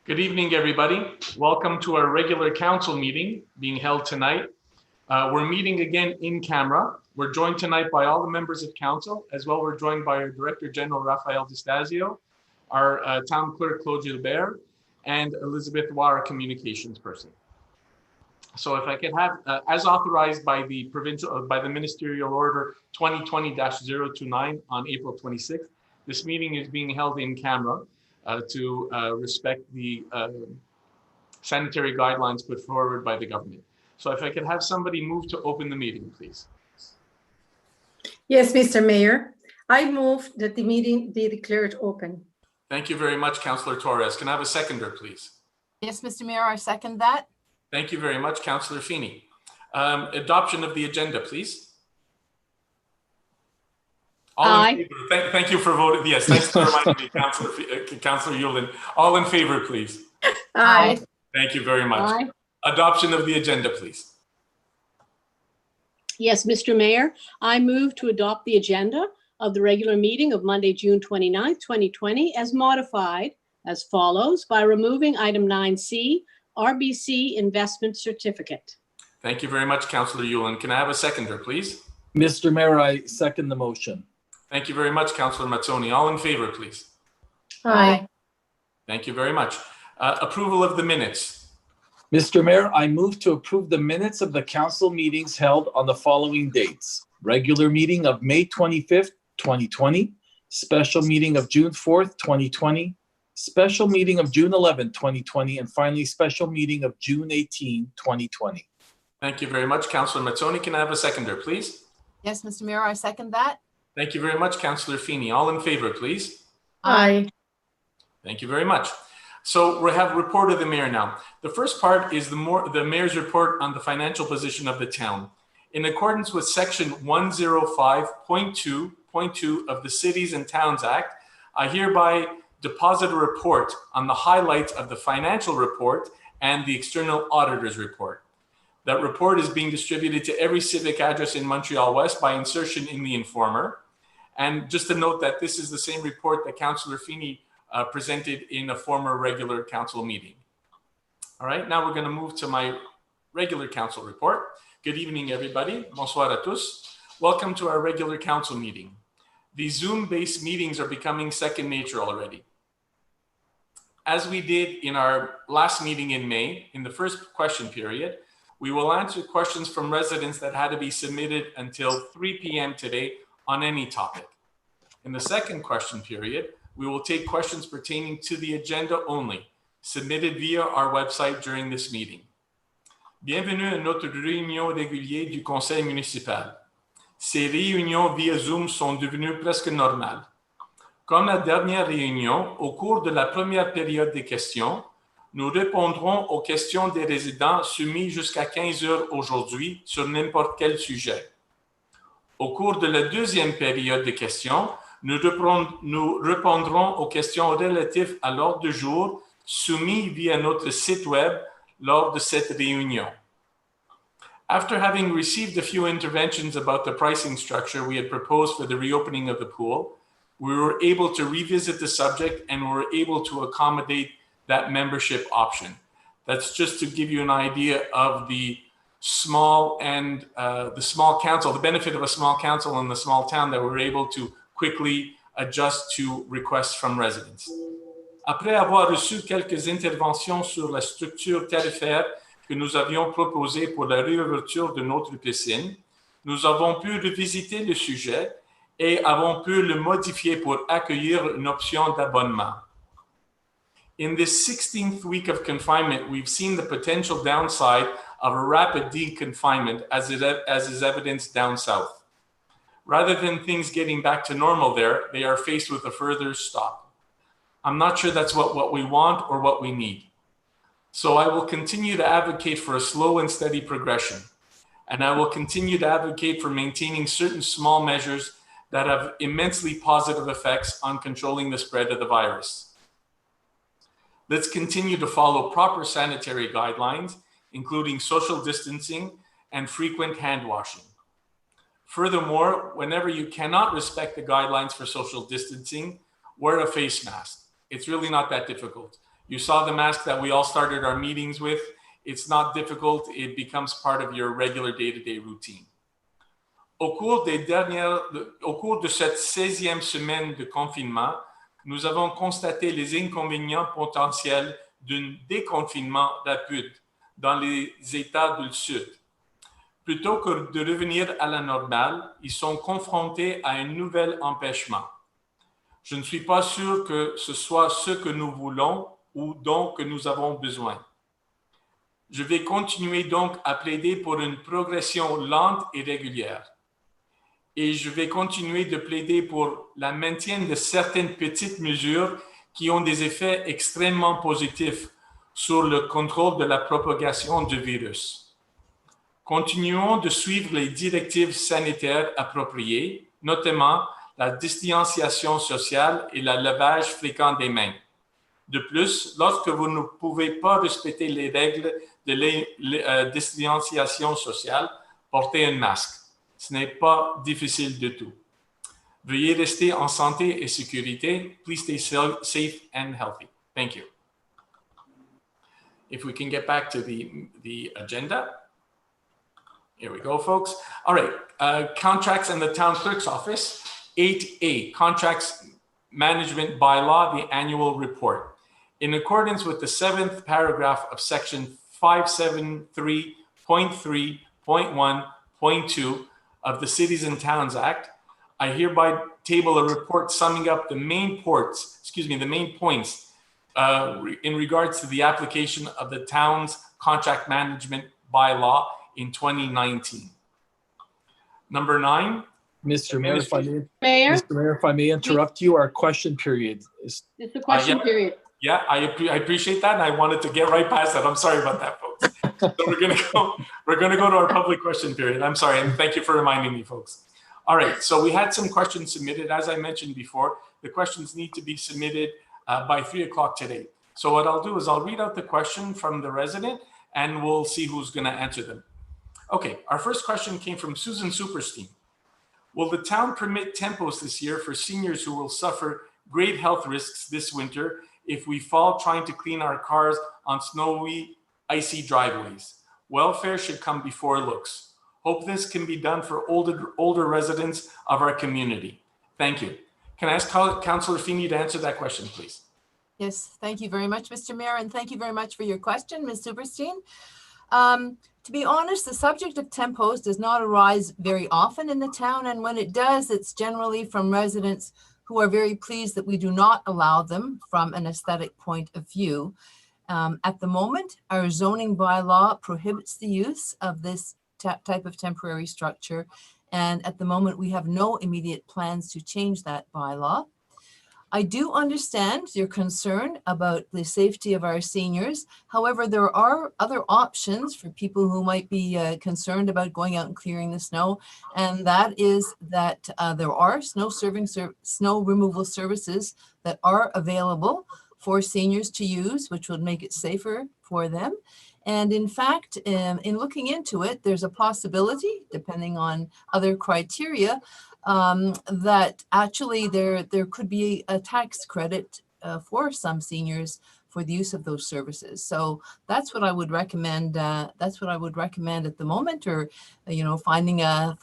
Good evening, everybody. Welcome to our regular council meeting being held tonight. We're meeting again in camera. We're joined tonight by all the members of council, as well. We're joined by our Director General, Rafael Distasio, our Town Clerk, Claude Gilbert, and Elizabeth Waugh, our communications person. So if I could have, as authorized by the Ministerial Order 2020-029 on April 26th, this meeting is being held in camera to respect the sanitary guidelines put forward by the government. So if I could have somebody move to open the meeting, please. Yes, Mr. Mayor. I move that the meeting be declared open. Thank you very much, Councillor Torres. Can I have a seconder, please? Yes, Mr. Mayor, I second that. Thank you very much, Councillor Feeney. Adoption of the agenda, please. All in favor. Thank you for voting. Yes, thanks for reminding me, Councillor Yulin. All in favor, please. Aye. Thank you very much. Aye. Adoption of the agenda, please. Yes, Mr. Mayor, I move to adopt the agenda of the regular meeting of Monday, June 29th, 2020, as modified as follows by removing item 9C, RBC Investment Certificate. Thank you very much, Councillor Yulin. Can I have a seconder, please? Mr. Mayor, I second the motion. Thank you very much, Councillor Mazzoni. All in favor, please. Aye. Thank you very much. Approval of the minutes. Mr. Mayor, I move to approve the minutes of the council meetings held on the following dates. Regular meeting of May 25th, 2020, special meeting of June 4th, 2020, special meeting of June 11th, 2020, and finally special meeting of June 18, 2020. Thank you very much, Councillor Mazzoni. Can I have a seconder, please? Yes, Mr. Mayor, I second that. Thank you very much, Councillor Feeney. All in favor, please. Aye. Thank you very much. So we have report of the mayor now. The first part is the mayor's report on the financial position of the town. In accordance with section 105.2.2 of the Cities and Towns Act, I hereby deposit a report on the highlights of the financial report and the external auditor's report. That report is being distributed to every civic address in Montreal-Ouest by insertion in the Informer. And just to note that this is the same report that Councillor Feeney presented in a former regular council meeting. All right, now we're going to move to my regular council report. Good evening, everybody. Bonsoir à tous. Welcome to our regular council meeting. These Zoom-based meetings are becoming second nature already. As we did in our last meeting in May, in the first question period, we will answer questions from residents that had to be submitted until 3 p.m. today on any topic. In the second question period, we will take questions pertaining to the agenda only, submitted via our website during this meeting. Bienvenue à notre réunion régulière du conseil municipal. Ces réunions via Zoom sont devenues presque normales. Comme la dernière réunion, au cours de la première période des questions, nous répondrons aux questions des résidents soumises jusqu'à 15 heures aujourd'hui sur n'importe quel sujet. Au cours de la deuxième période de questions, nous répondrons aux questions relatives à l'ordre du jour soumis via notre site web lors de cette réunion. After having received a few interventions about the pricing structure we had proposed for the reopening of the pool, we were able to revisit the subject and were able to accommodate that membership option. That's just to give you an idea of the small and the small council, the benefit of a small council in the small town that we're able to quickly adjust to requests from residents. Après avoir reçu quelques interventions sur la structure tarifaire que nous avions proposée pour la réouverture de notre piscine, nous avons pu revisiter le sujet et avons pu le modifier pour accueillir une option d'abonnement. In this 16th week of confinement, we've seen the potential downside of a rapid deconfinement as is evidenced down south. Rather than things getting back to normal there, they are faced with a further stop. I'm not sure that's what we want or what we need. So I will continue to advocate for a slow and steady progression. And I will continue to advocate for maintaining certain small measures that have immensely positive effects on controlling the spread of the virus. Let's continue to follow proper sanitary guidelines, including social distancing and frequent hand washing. Furthermore, whenever you cannot respect the guidelines for social distancing, wear a face mask. It's really not that difficult. You saw the mask that we all started our meetings with. It's not difficult. It becomes part of your regular day-to-day routine. Au cours de cette 16e semaine de confinement, nous avons constaté les inconvénients potentiels d'un déconfinement rapide dans les États du Sud. Plutôt que de revenir à la normale, ils sont confrontés à un nouvel empêchement. Je ne suis pas sûr que ce soit ce que nous voulons ou dont que nous avons besoin. Je vais continuer donc à plaider pour une progression lente et régulière. Et je vais continuer de plaider pour le maintien de certaines petites mesures qui ont des effets extrêmement positifs sur le contrôle de la propagation du virus. Continuons de suivre les directives sanitaires appropriées, notamment la distanciation sociale et le lavage fréquent des mains. De plus, lorsque vous ne pouvez pas respecter les règles de distanciation sociale, portez un masque. Ce n'est pas difficile du tout. Veuillez rester en santé et sécurité. Please stay safe and healthy. Thank you. If we can get back to the agenda. Here we go, folks. All right, contracts in the town clerk's office. 8A, contracts management bylaw, the annual report. In accordance with the 7th paragraph of section 573.3.1.2 of the Cities and Towns Act, I hereby table a report summing up the main points in regards to the application of the town's contract management bylaw in 2019. Number 9. Mr. Mayor, if I may, Mayor? interrupt you, our question period is. It's a question yeah. period. Yeah, I appreciate that, and I wanted to get right past that. I'm sorry about that, folks. So we're gonna go to our public question period. I'm sorry, and thank you for reminding me, folks. All right, so we had some questions submitted. As I mentioned before, the questions need to be submitted by 3 o'clock today. So what I'll do is I'll read out the question from the resident, and we'll see who's gonna answer them. Okay, our first question came from Susan Superstein. Will the town permit tempos this year for seniors who will suffer great health risks this winter if we fall trying to clean our cars on snowy, icy driveways? Welfare should come before looks. Hope this can be done for older residents of our community. Thank you. Can I ask Councillor Feeney to answer that question, please? Yes, thank you very much, Mr. Mayor, and thank you very much for your question, Ms. Superstein. To be honest, the subject of tempos does not arise very often in the town, and when it does, it's generally from residents who are very pleased that we do not allow them from an aesthetic point of view. At the moment, our zoning bylaw prohibits the use of this type of temporary structure, and at the moment, we have no immediate plans to change that bylaw. I do understand your concern about the safety of our seniors. However, there are other options for people who might be concerned about going out and clearing the snow. And that is that there are snow removal services that are available for seniors to use, which would make it safer for them. And in fact, in looking into it, there's a possibility, depending on other criteria, that actually there could be a tax credit for some seniors for the use of those services. So that's what I would recommend. That's what I would recommend at the moment, or finding a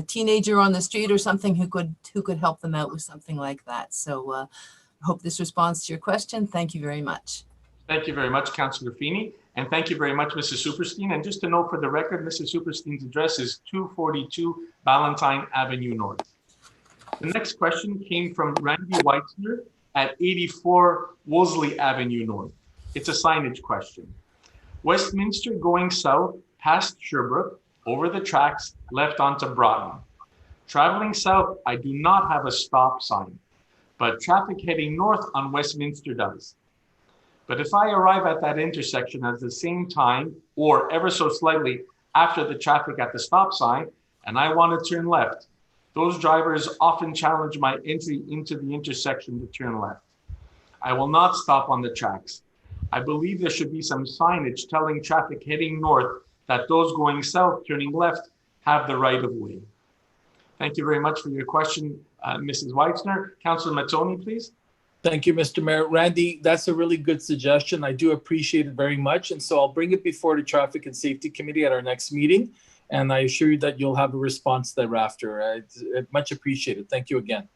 teenager on the street or something who could help them out with something like that. So I hope this responds to your question. Thank you very much. Thank you very much, Councillor Feeney. And thank you very much, Mrs. Superstein. And just to note for the record, Mrs. Superstein's address is 242 Ballantyne Avenue North. The next question came from Randy Weitzner at 84 Wolseley Avenue North. It's a signage question. Westminster going south past Sherbrooke, over the tracks, left onto Broughton. Traveling south, I do not have a stop sign, but traffic heading north on Westminster does. But if I arrive at that intersection at the same time or ever so slightly after the traffic at the stop sign and I want to turn left, those drivers often challenge my entry into the intersection to turn left. I will not stop on the tracks. I believe there should be some signage telling traffic heading north that those going south turning left have the right of way. Thank you very much for your question, Mrs. Weitzner. Councillor Mazzoni, please. Thank you, Mr. Mayor. Randy, that's a really good suggestion. I do appreciate it very much. And so I'll bring it before the Traffic and Safety Committee at our next meeting. And I assure you that you'll have a response thereafter. It's much appreciated. Thank you again.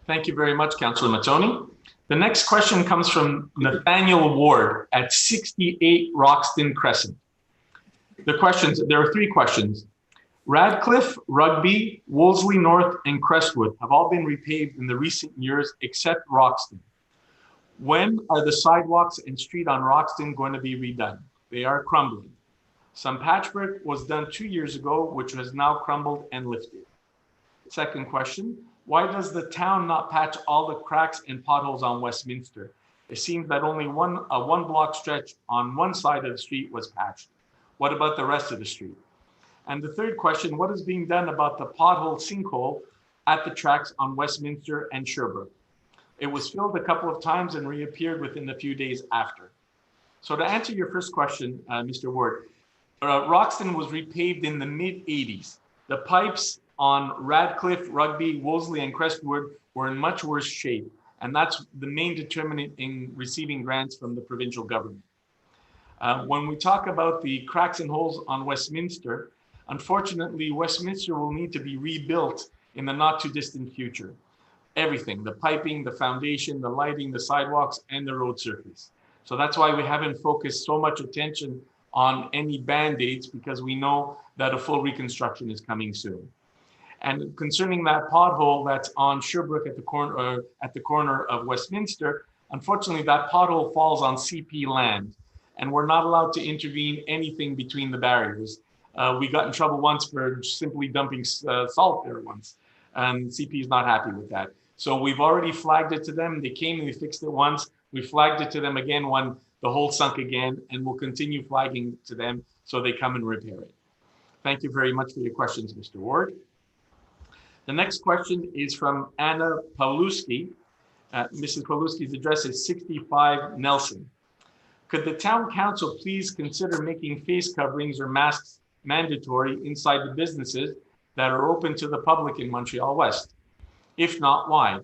Thank you very much, Councillor Mazzoni. The next question comes from Nathaniel Ward at 68 Roxton Crescent. There are 3 questions. Radcliffe, Rugby, Wolseley North, and Crestwood have all been repaved in the recent years except Roxton. When are the sidewalks and street on Roxton going to be redone? They are crumbling. Some patchwork was done 2 years ago, which has now crumbled and lifted. Second question, why does the town not patch all the cracks and potholes on Westminster? It seems that only a one block stretch on one side of the street was patched. What about the rest of the street? And the third question, what is being done about the pothole sinkhole at the tracks on Westminster and Sherbrooke? It was filled a couple of times and reappeared within a few days after. So to answer your first question, Mr. Ward, Roxton was repaved in the mid-80s. The pipes on Radcliffe, Rugby, Wolseley, and Crestwood were in much worse shape. And that's the main determinant in receiving grants from the provincial government. When we talk about the cracks and holes on Westminster, unfortunately, Westminster will need to be rebuilt in the not too distant future. Everything, the piping, the foundation, the lighting, the sidewalks, and the road surface. So that's why we haven't focused so much attention on any band-aids, because we know that a full reconstruction is coming soon. And concerning that pothole that's on Sherbrooke at the corner of Westminster, unfortunately, that pothole falls on CP land, and we're not allowed to intervene anything between the barriers. We got in trouble once for simply dumping salt there once, and CP is not happy with that. So we've already flagged it to them. They came and they fixed it once. We flagged it to them again when the hole sunk again, and we'll continue flagging to them so they come and repair it. Thank you very much for your questions, Mr. Ward. The next question is from Anna Pawlowski. Mrs. Pawlowski's address is 65 Nelson. Could the town council please consider making face coverings or masks mandatory inside the businesses that are open to the public in Montreal-West? If not, why?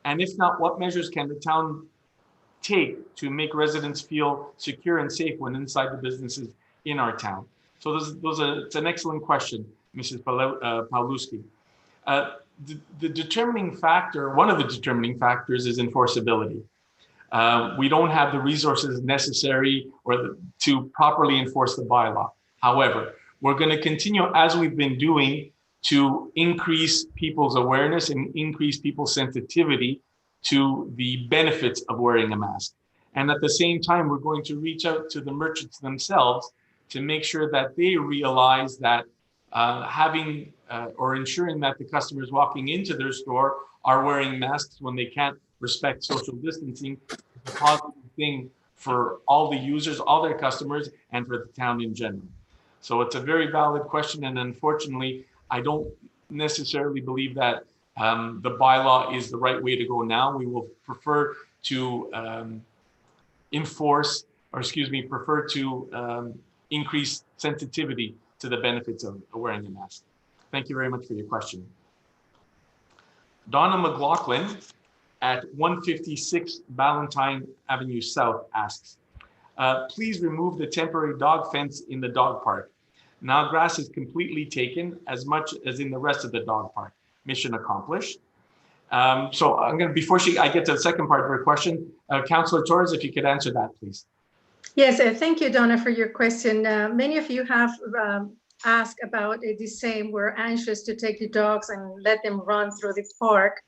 And if not, what measures can the town take to make residents feel secure and safe when inside the businesses in our town? So it's an excellent question, Mrs. Pawlowski. The determining factor, one of the determining factors is enforceability. We don't have the resources necessary to properly enforce the bylaw. However, we're going to continue, as we've been doing, to increase people's awareness and increase people's sensitivity to the benefits of wearing a mask. And at the same time, we're going to reach out to the merchants themselves to make sure that they realize that or ensuring that the customers walking into their store are wearing masks when they can't respect social distancing is a positive thing for all the users, all their customers, and for the town in general. So it's a very valid question, and unfortunately, I don't necessarily believe that the bylaw is the right way to go now. We will prefer to increase sensitivity to the benefits of wearing a mask. Thank you very much for your question. Donna McLaughlin at 156 Ballantyne Avenue South asks, please remove the temporary dog fence in the dog park. Now grass is completely taken, as much as in the rest of the dog park. Mission accomplished. So I'm going to, before I get to the second part of her question, Councillor Torres, if you could answer that, please. Yes, thank you, Donna, for your question. Many of you have asked about the same. We're anxious to take the dogs and let them run through the park.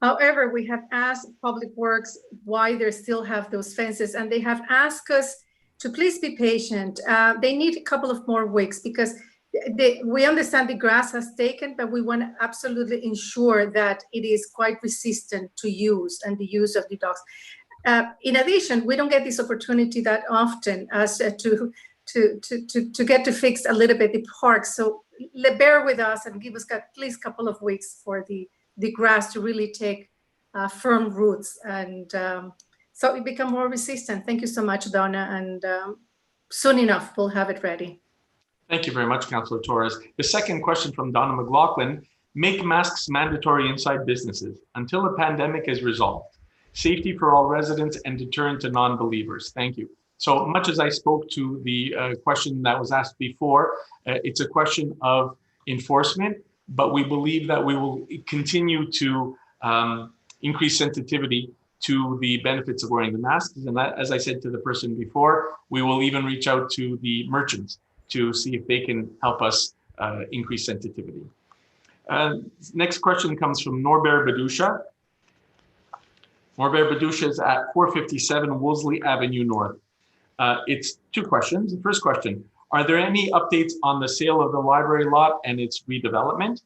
However, we have asked Public Works why they still have those fences, and they have asked us to please be patient. They need a couple of more weeks because we understand the grass has taken, but we want to absolutely ensure that it is quite resistant to use and the use of the dogs. In addition, we don't get this opportunity that often as to get to fix a little bit the park. So bear with us and give us at least a couple of weeks for the grass to really take firm roots and so it become more resistant. Thank you so much, Donna, and soon enough we'll have it ready. Thank you very much, Councillor Torres. The second question from Donna McLaughlin, make masks mandatory inside businesses until the pandemic is resolved. safety for all residents, and deterrent to non-believers. Thank you. So much as I spoke to the question that was asked before, it's a question of enforcement, but we believe that we will continue to increase sensitivity to the benefits of wearing the masks. And that, as I said to the person before, we will even reach out to the merchants to see if they can help us increase sensitivity. Next question comes from Norbert Badusha. Norbert Badusha is at 457 Wolseley Avenue North. It's two questions. The first question, are there any updates on the sale of the library lot and its redevelopment?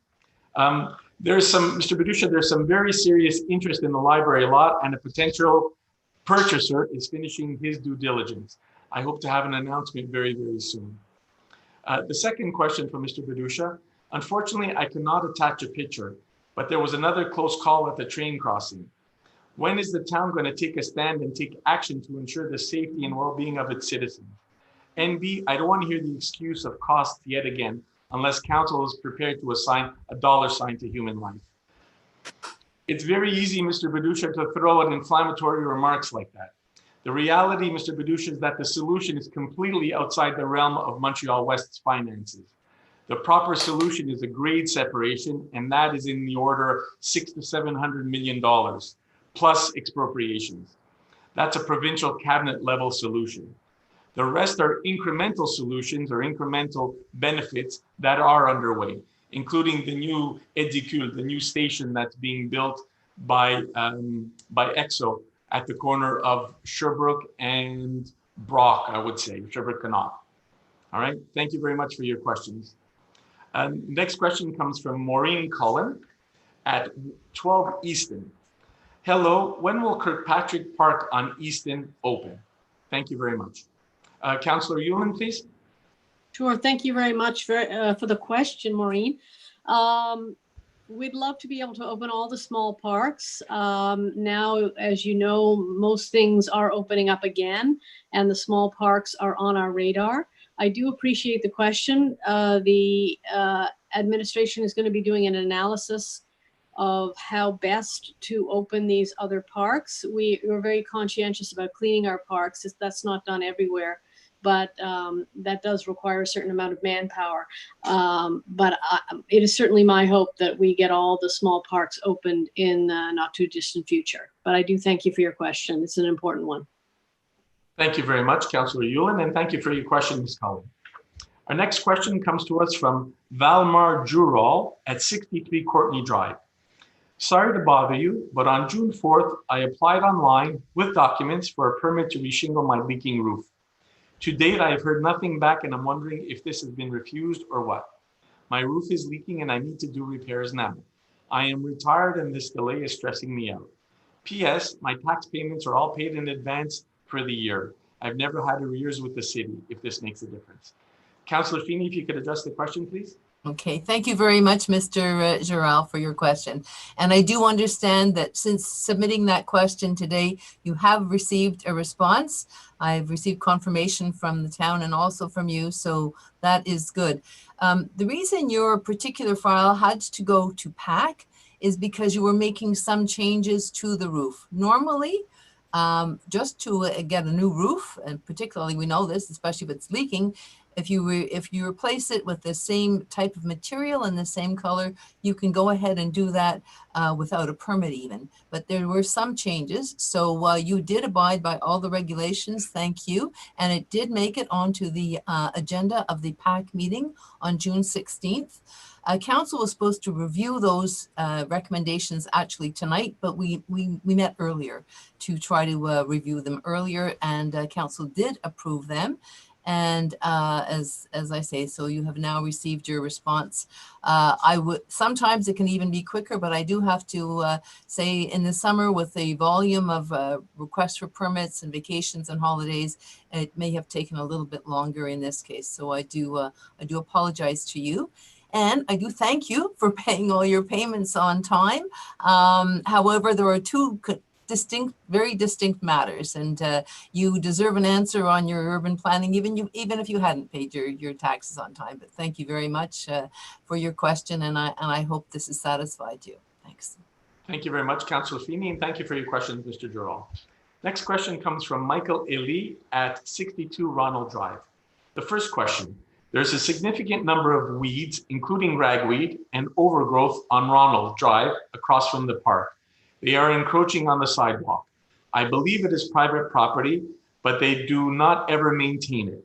There's some, Mr. Badusha, there's some very serious interest in the library lot, and a potential purchaser is finishing his due diligence. I hope to have an announcement very, very soon. The second question from Mr. Badusha, unfortunately, I cannot attach a picture, but there was another close call at the train crossing. When is the town going to take a stand and take action to ensure the safety and well-being of its citizens? NB, I don't want to hear the excuse of costs yet again, unless council is prepared to assign a dollar sign to human life. It's very easy, Mr. Badusha, to throw out inflammatory remarks like that. The reality, Mr. Badusha, is that the solution is completely outside the realm of Montreal-West's finances. The proper solution is a grade separation, and that is in the order of $600 to $700 million, plus expropriations. That's a provincial cabinet level solution. The rest are incremental solutions or incremental benefits that are underway, including the new édicule, the new station that's being built by EXO at the corner of Sherbrooke and Brock, I would say, Sherbrooke Canal. All right, thank you very much for your questions. Next question comes from Maureen Cullen at 12 Easton. Hello, when will Kirkpatrick Park on Easton open? Thank you very much. Councillor Ewan, please. Sure. Thank you very much for the question, Maureen. We'd love to be able to open all the small parks. Now, as you know, most things are opening up again, and the small parks are on our radar. I do appreciate the question. The administration is going to be doing an analysis of how best to open these other parks. We're very conscientious about cleaning our parks. That's not done everywhere, but that does require a certain amount of manpower. But it is certainly my hope that we get all the small parks opened in the not too distant future. But I do thank you for your question. It's an important one. Thank you very much, Councillor Ewan, and thank you for your question, Ms. Cullen. Our next question comes to us from Valmar Jural at 63 Courtney Drive. Sorry to bother you, but on June 4th, I applied online with documents for a permit to reshingle my leaking roof. To date, I have heard nothing back, and I'm wondering if this has been refused or what. My roof is leaking and I need to do repairs now. I am retired and this delay is stressing me out. P.S. My tax payments are all paid in advance for the year. I've never had arrears with the city, if this makes a difference. Councillor Feeney, if you could address the question, please. Okay, thank you very much, Mr. Giral, for your question. And I do understand that since submitting that question today, you have received a response. I've received confirmation from the town and also from you, so that is good. The reason your particular file had to go to PAC is because you were making some changes to the roof. Normally, just to get a new roof, and particularly we know this, especially if it's leaking, if you replace it with the same type of material and the same color, you can go ahead and do that without a permit even. But there were some changes. So while you did abide by all the regulations, thank you. And it did make it onto the agenda of the PAC meeting on June 16th. Council was supposed to review those recommendations actually tonight, but we met earlier to try to review them earlier, and Council did approve them. And as I say, so you have now received your response. Sometimes it can even be quicker, but I do have to say in the summer with the volume of requests for permits and vacations and holidays, it may have taken a little bit longer in this case. So I do apologize to you. And I do thank you for paying all your payments on time. However, there are two very distinct matters, and you deserve an answer on your urban planning, even if you hadn't paid your taxes on time. But thank you very much for your question, and I hope this has satisfied you. Thanks. Thank you very much, Councillor Feeney, and thank you for your question, Mr. Giral. Next question comes from Michael Eli at 62 Ronald Drive. The first question, there's a significant number of weeds, including ragweed and overgrowth on Ronald Drive across from the park. They are encroaching on the sidewalk. I believe it is private property, but they do not ever maintain it.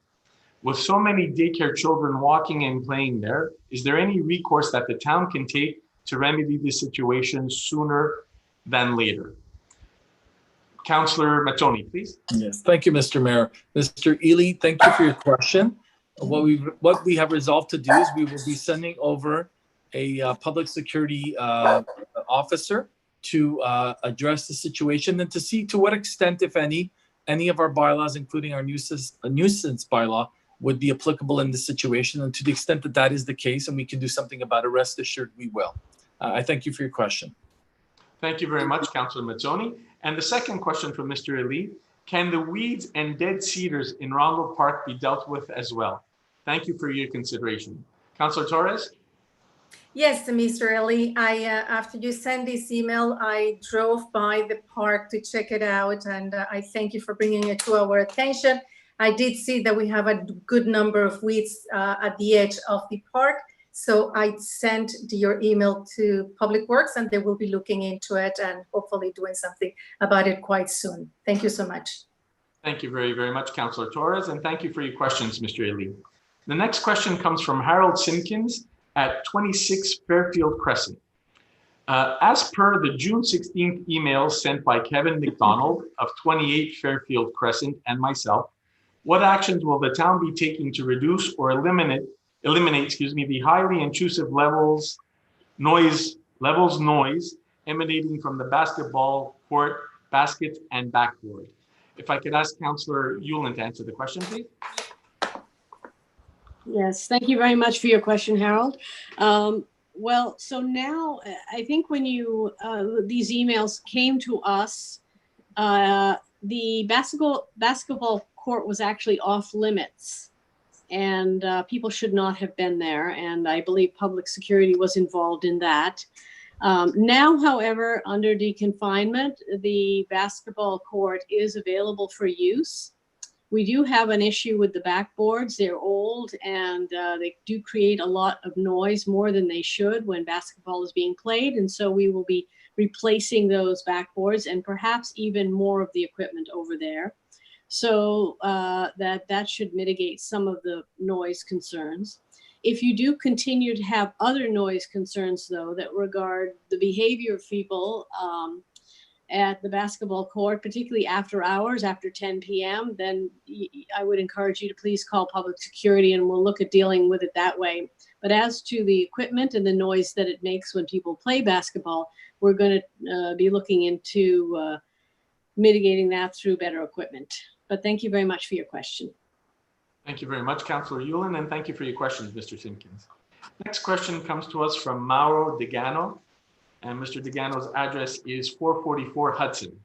With so many daycare children walking and playing there, is there any recourse that the town can take to remedy the situation sooner than later? Councillor Mazzoni, please. Yes, thank you, Mr. Mayor. Mr. Ely, thank you for your question. What we have resolved to do is we will be sending over a public security officer to address the situation and to see to what extent, if any of our bylaws, including our nuisance bylaw, would be applicable in this situation. And to the extent that that is the case and we can do something about it, rest assured we will. I thank you for your question. Thank you very much, Councillor Mazzoni. And the second question from Mr. Ali, can the weeds and dead cedars in Ronald Park be dealt with as well? Thank you for your consideration. Councillor Torres? Yes, Mr. Ali, after you sent this email, I drove by the park to check it out, and I thank you for bringing it to our attention. I did see that we have a good number of weeds at the edge of the park. So I sent your email to Public Works and they will be looking into it and hopefully doing something about it quite soon. Thank you so much. Thank you very, very much, Councillor Torres, and thank you for your questions, Mr. Ali. The next question comes from Harold Simpkins at 26 Fairfield Crescent. As per the June 16th email sent by Kevin McDonald of 28 Fairfield Crescent and myself, what actions will the town be taking to reduce or eliminate the highly intrusive noise emanating from the basketball court, basket, and backboard? If I could ask Councillor Yulin to answer the question, please. Yes, thank you very much for your question, Harold. Well, so now I think when these emails came to us, the basketball court was actually off limits. And people should not have been there. And I believe public security was involved in that. Now, however, under deconfinement, the basketball court is available for use. We do have an issue with the backboards. They're old and they do create a lot of noise, more than they should when basketball is being played. And so we will be replacing those backboards and perhaps even more of the equipment over there. So that should mitigate some of the noise concerns. If you do continue to have other noise concerns, though, that regard the behavior of people at the basketball court, particularly after hours, after 10 p.m., then I would encourage you to please call public security and we'll look at dealing with it that way. But as to the equipment and the noise that it makes when people play basketball, we're going to be looking into mitigating that through better equipment. But thank you very much for your question. Thank you very much, Councillor Yulin, and thank you for your questions, Mr. Simpkins. Next question comes to us from Mauro Degano, and Mr. Degano's address is 444 Hudson.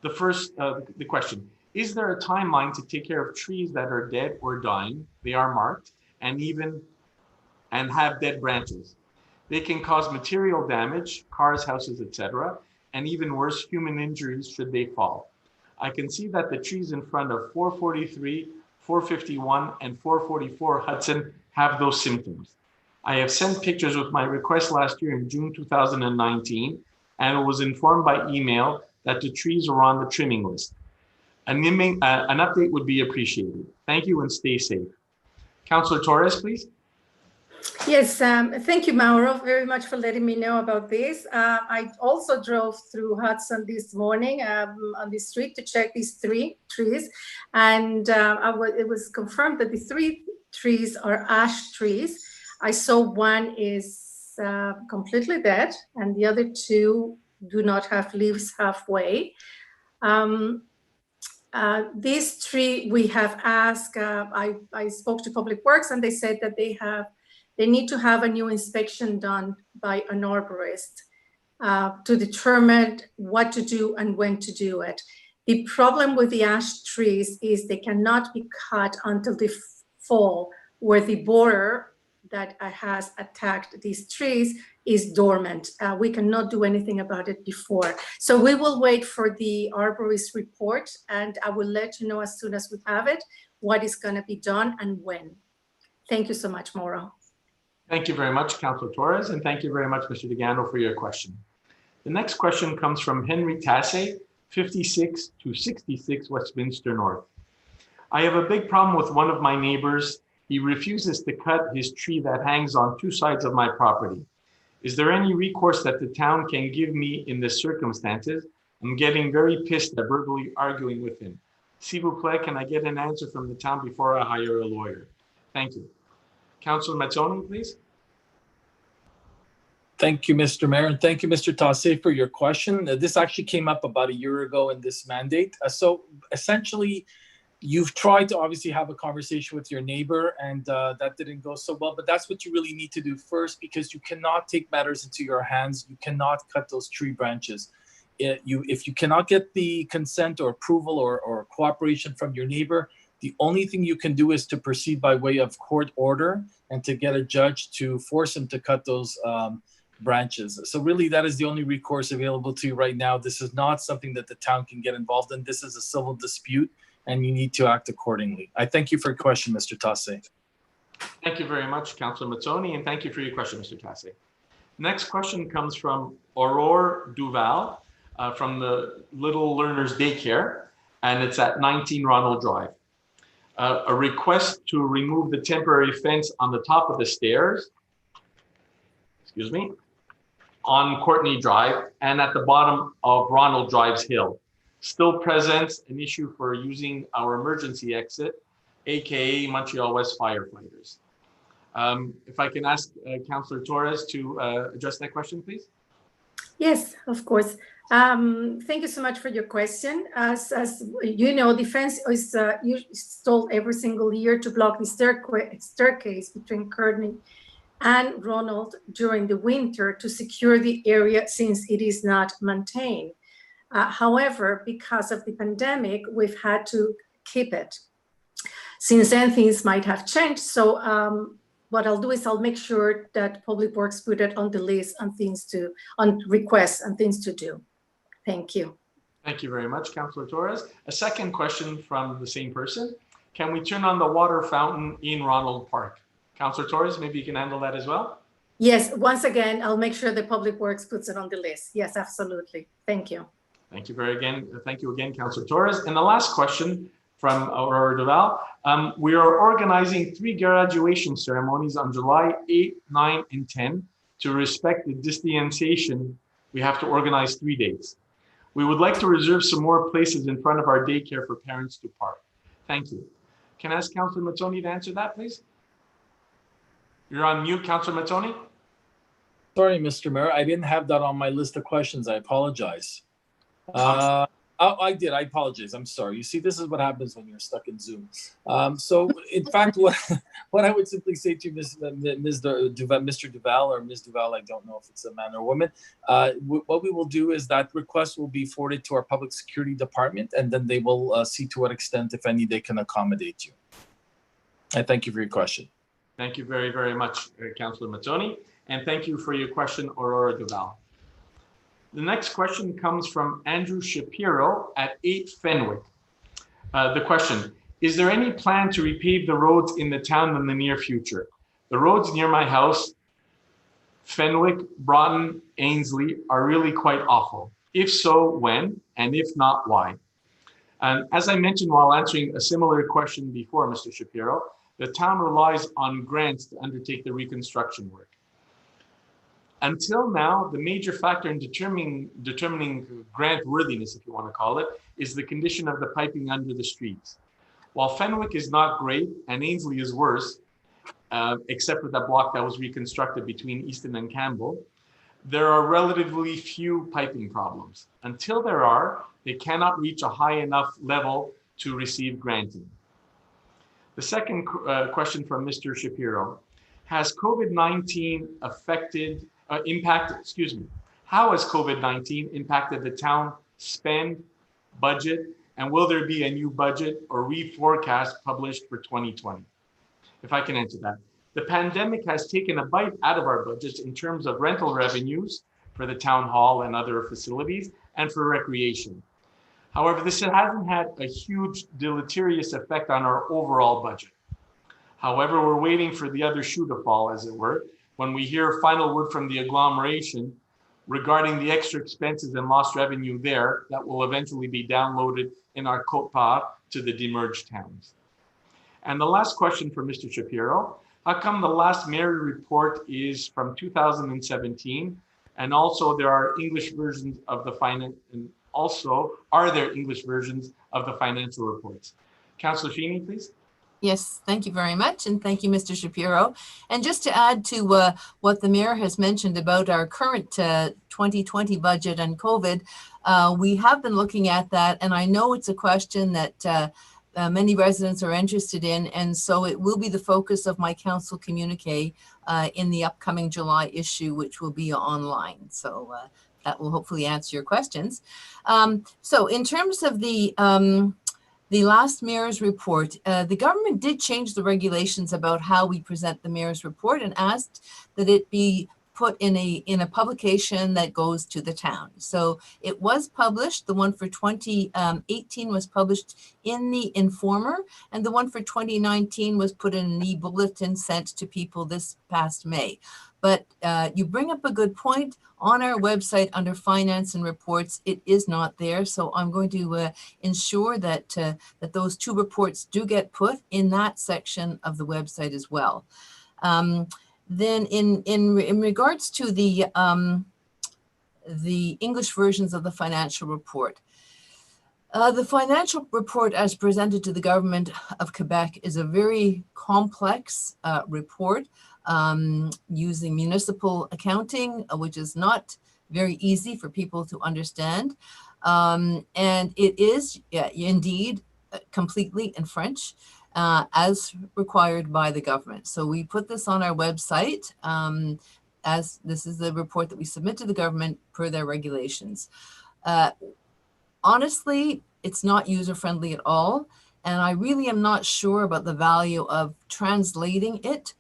The question, is there a timeline to take care of trees that are dead or dying? They are marked and have dead branches. They can cause material damage, cars, houses, etc., and even worse, human injuries should they fall. I can see that the trees in front of 443, 451, and 444 Hudson have those symptoms. I have sent pictures with my request last year in June 2019, and was informed by email that the trees are on the trimming list. An update would be appreciated. Thank you and stay safe. Councillor Torres, please. Yes, thank you, Mauro, very much for letting me know about this. I also drove through Hudson this morning on the street to check these 3 trees, and it was confirmed that the 3 trees are ash trees. I saw one is completely dead, and the other 2 do not have leaves halfway. This tree we have asked, I spoke to Public Works and they said that they need to have a new inspection done by an arborist to determine what to do and when to do it. The problem with the ash trees is they cannot be cut until the fall, where the borer that has attacked these trees is dormant. We cannot do anything about it before. So we will wait for the arborist report, and I will let you know as soon as we have it, what is going to be done and when. Thank you so much, Mauro. Thank you very much, Councilor Torres, and thank you very much, Mr. DeGando, for your question. The next question comes from Henry Tasse, 56 to 66 Westminster North. I have a big problem with one of my neighbors. He refuses to cut his tree that hangs on two sides of my property. Is there any recourse that the town can give me in this circumstances? I'm getting very pissed at verbally arguing with him. S'il vous plaît, can I get an answer from the town before I hire a lawyer? Thank you. Councilor Mazzoni, please. Thank you, Mr. Mayor, and thank you, Mr. Tasse, for your question. This actually came up about a year ago in this mandate. So essentially, you've tried to obviously have a conversation with your neighbor, and that didn't go so well, but that's what you really need to do first, because you cannot take matters into your hands. You cannot cut those tree branches. If you cannot get the consent or approval or cooperation from your neighbor, the only thing you can do is to proceed by way of court order and to get a judge to force him to cut those branches. So really, that is the only recourse available to you right now. This is not something that the town can get involved in. This is a civil dispute, and you need to act accordingly. I thank you for your question, Mr. Tasse. Thank you very much, Councilor Mazzoni, and thank you for your question, Mr. Tasse. Next question comes from Aurore Duval from the Little Learners Daycare, and it's at 19 Ronald Drive. A request to remove the temporary fence on the top of the stairs, excuse me, on Courtney Drive and at the bottom of Ronald Drive's hill. Still presents an issue for using our emergency exit, AKA Montreal-West firefighters. If I can ask Councilor Torres to address that question, please. Yes, of course. Thank you so much for your question. As you know, the fence is installed every single year to block the staircase between Courtney and Ronald during the winter to secure the area, since it is not maintained. However, because of the pandemic, we've had to keep it. Since then, things might have changed. So what I'll do is I'll make sure that Public Works put it on the list on requests and things to do. Thank you. Thank you very much, Councilor Torres. A second question from the same person. Can we turn on the water fountain in Ronald Park? Councilor Torres, maybe you can handle that as well? Yes, once again, I'll make sure the Public Works puts it on the list. Yes, absolutely. Thank you. Thank you again, Councilor Torres. And the last question from Aurora Duval. We are organizing 3 graduation ceremonies on July 8, 9, and 10 to respect the distanciation. We have to organize 3 dates. We would like to reserve some more places in front of our daycare for parents to park. Thank you. Can I ask Councilor Mazzoni to answer that, please? You're on mute, Councilor Mazzoni. Sorry, Mr. Mayor, I didn't have that on my list of questions. I apologize. I did. I apologize. I'm sorry. You see, this is what happens when you're stuck in Zoom. So, in fact, what I would simply say to Mr. Duval or Ms. Duval, I don't know if it's a man or woman, what we will do is that request will be forwarded to our public security department, and then they will see to what extent, if any, they can accommodate you. I thank you for your question. Thank you very, very much, Councilor Mazzoni. And thank you for your question, Aurora Duval. The next question comes from Andrew Shapiro at 8 Fenwick. The question, is there any plan to repave the roads in the town in the near future? The roads near my house, Fenwick, Broughton, Ainsley, are really quite awful. If so, when? And if not, why? And as I mentioned while answering a similar question before, Mr. Shapiro, the town relies on grants to undertake the reconstruction work. Until now, the major factor in determining grant worthiness, if you want to call it, is the condition of the piping under the streets. While Fenwick is not great and Ainsley is worse, except for that block that was reconstructed between Easton and Campbell, there are relatively few piping problems. Until there are, they cannot reach a high enough level to receive granting. The second question from Mr. Shapiro, has COVID-19 how has COVID-19 impacted the town spend, budget, and will there be a new budget or reforecast published for 2020? If I can answer that. The pandemic has taken a bite out of our budget in terms of rental revenues for the town hall and other facilities and for recreation. However, this hasn't had a huge deleterious effect on our overall budget. However, we're waiting for the other shoe to fall, as it were, when we hear final word from the agglomeration regarding the extra expenses and lost revenue there that will eventually be downloaded in our quote-part to the demerged towns. And the last question for Mr. Shapiro, how come the last Mary report is from 2017, and also there are English versions of the finance, and also are there English versions of the financial reports? Councillor Feeney, please. Yes, thank you very much. And thank you, Mr. Shapiro. And just to add to what the mayor has mentioned about our current 2020 budget and COVID, we have been looking at that. And I know it's a question that many residents are interested in. And so it will be the focus of my council communique in the upcoming July issue, which will be online. So that will hopefully answer your questions. So in terms of the last mayor's report, the government did change the regulations about how we present the mayor's report and asked that it be put in a publication that goes to the town. So it was published. The one for 2018 was published in the Informer, and the one for 2019 was put in an e-bulletin sent to people this past May. But you bring up a good point. On our website under finance and reports, it is not there. So I'm going to ensure that that those two reports do get put in that section of the website as well. Then in regards to the English versions of the financial report, the financial report as presented to the government of Quebec is a very complex report. Using municipal accounting, which is not very easy for people to understand. And it is indeed completely in French, as required by the government. So we put this on our website, as this is the report that we submit to the government per their regulations. Honestly, it's not user-friendly at all. And I really am not sure about the value of translating it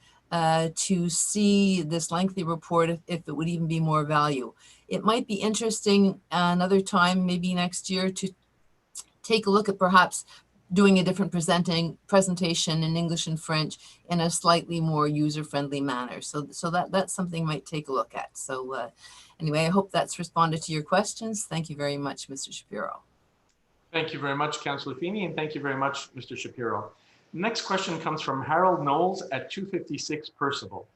to see this lengthy report, if it would even be more value. It might be interesting another time, maybe next year, to take a look at perhaps doing a different presentation in English and French in a slightly more user-friendly manner. So that's something I might take a look at. So anyway, I hope that's responded to your questions. Thank you very much, Mr. Shapiro. Thank you very much, Councillor Feeney, and thank you very much, Mr. Shapiro. Next question comes from Harold Knowles at 256 Percival.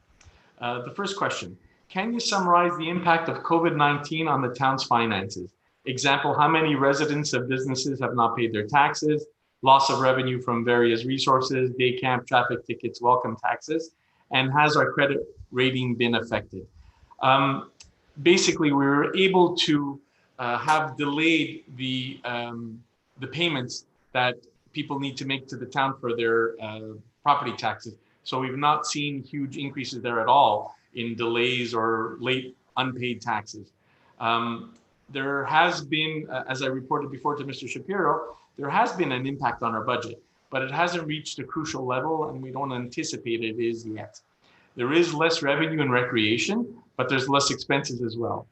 The first question, can you summarize the impact of COVID-19 on the town's finances? Example, how many residents of businesses have not paid their taxes, loss of revenue from various resources, day camp, traffic tickets, welcome taxes, and has our credit rating been affected? Basically, we were able to have delayed the payments that people need to make to the town for their property taxes. So we've not seen huge increases there at all in delays or late unpaid taxes. There has been, as I reported before to Mr. Shapiro, there has been an impact on our budget, but it hasn't reached a crucial level and we don't anticipate it is yet. There is less revenue in recreation, but there's less expenses as well.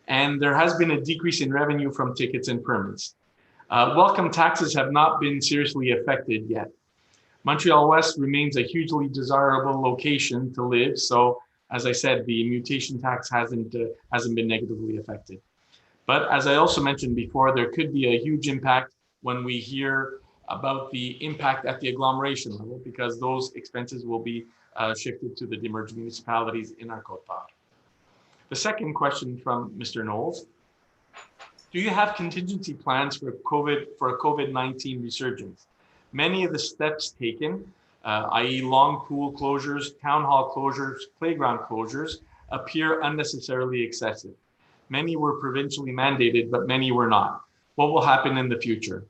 And there has been a decrease in revenue from tickets and permits. Welcome taxes have not been seriously affected yet. Montreal-West remains a hugely desirable location to live. So as I said, the mutation tax hasn't been negatively affected. But as I also mentioned before, there could be a huge impact when we hear about the impact at the agglomeration level, because those expenses will be shifted to the demerged municipalities in our quote-part. The second question from Mr. Knowles. Do you have contingency plans for a COVID-19 resurgence? Many of the steps taken, i.e. long pool closures, town hall closures, playground closures, appear unnecessarily excessive. Many were provincially mandated, but many were not. What will happen in the future?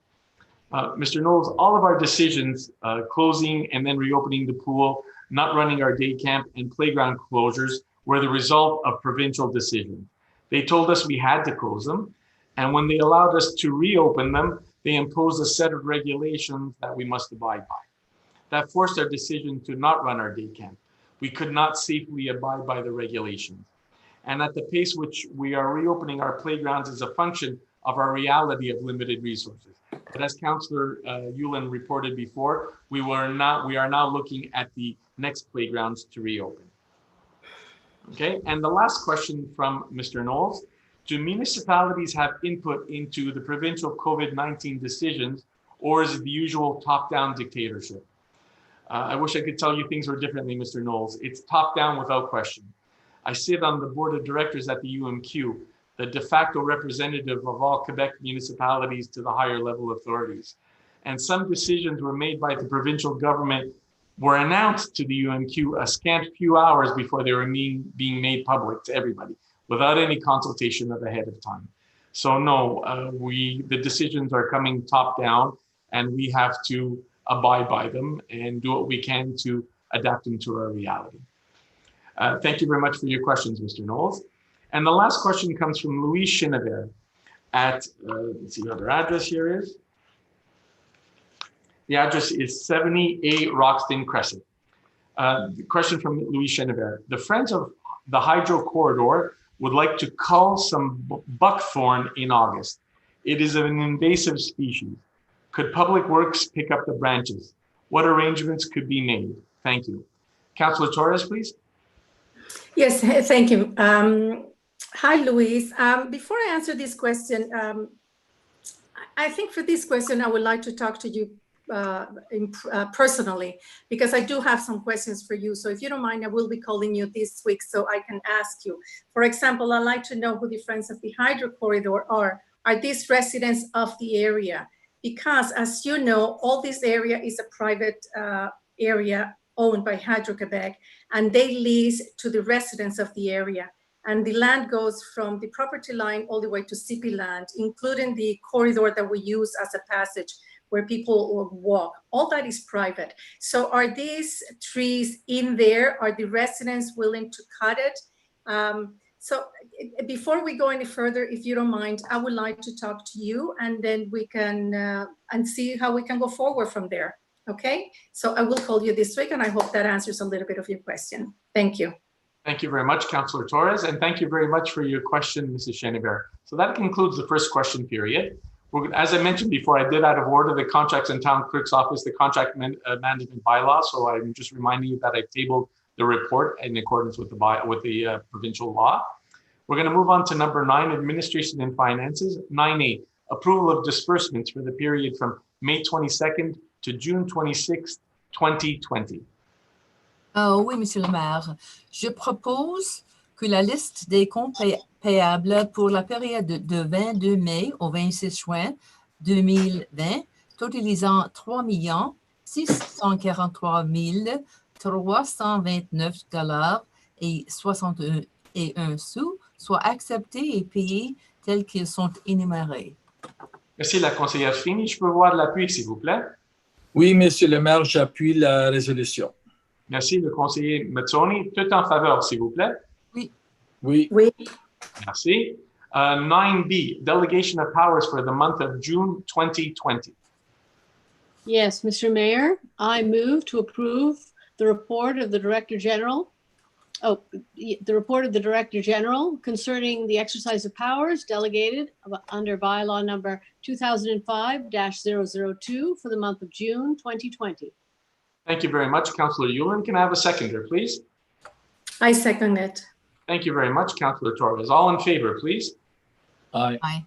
Mr. Knowles, all of our decisions, closing and then reopening the pool, not running our day camp and playground closures, were the result of provincial decisions. They told us we had to close them. And when they allowed us to reopen them, they imposed a set of regulations that we must abide by. That forced our decision to not run our day camp. we could not safely abide by the regulations. And at the pace which we are reopening our playgrounds is a function of our reality of limited resources. But as Councillor Yulin reported before, we are now looking at the next playgrounds to reopen. Okay, and the last question from Mr. Knowles: do municipalities have input into the provincial COVID-19 decisions, or is it the usual top-down dictatorship? I wish I could tell you things were differently, Mr. Knowles. It's top-down without question. I sit on the board of directors at the UMQ, the de facto representative of all Quebec municipalities to the higher level authorities. And some decisions were made by the provincial government were announced to the UMQ a scant few hours before they were being made public to everybody, without any consultation of ahead of time. So no, the decisions are coming top down, and we have to abide by them and do what we can to adapt them to our reality. Thank you very much for your questions, Mr. Knowles. And the last question comes from Louis Chenevert at, let's see what their address here is. The address is 70A Roxton Crescent. The question from Louis Chenevert: the Friends of the Hydro Corridor would like to cull some buckthorn in August. It is an invasive species. Could Public Works pick up the branches? What arrangements could be made? Thank you. Councillor Torres, please. Yes, thank you. Hi, Louise. Before I answer this question, I think for this question, I would like to talk to you personally, because I do have some questions for you. So if you don't mind, I will be calling you this week so I can ask you. For example, I'd like to know who the Friends of the Hydro Corridor are. Are these residents of the area? Because as you know, all this area is a private area owned by Hydro-Quebec, and they lease to the residents of the area. And the land goes from the property line all the way to CP land, including the corridor that we use as a passage where people will walk. All that is private. So are these trees in there? Are the residents willing to cut it? So before we go any further, if you don't mind, I would like to talk to you, and then we can and see how we can go forward from there. Okay, so I will call you this week, and I hope that answers a little bit of your question. Thank you. Thank you very much, Councillor Torres, and thank you very much for your question, Mrs. Chenevert. So that concludes the first question period. As I mentioned before, I did out of order the Contracts and Town Clerk's Office, the Contract Management Bylaw, so I'm just reminding you that I tabled the report in accordance with the provincial law. We're going to move on to number 9, Administration and Finances. 9A, approval of disbursements for the period from May 22nd to June 26th, 2020. Oui, Monsieur le maire. Je propose que la liste des comptes payables pour la période de 22 mai au 26 juin 2020, totalisant 3 643 329 $ et 61 sous, soient acceptés et payés tels qu'ils sont énumérés. Merci, la conseillère Fini. Je peux voir l'appui, s'il vous plaît? Oui, Monsieur le maire, j'appuie la résolution. Merci, le conseiller Mazzoni. Tout en faveur, s'il vous plaît? Oui. Oui. Oui. Merci. 9B, delegation of powers for the month of June 2020. Yes, Mr. Mayor, I move to approve the report of the Director General. The report of the Director General concerning the exercise of powers delegated under bylaw number 2005-002 for the month of June 2020. Thank you very much, Councillor Yulin. Can I have a seconder, please? I second it. Thank you very much, Councillor Torres. All in favor, please? Aye. Aye.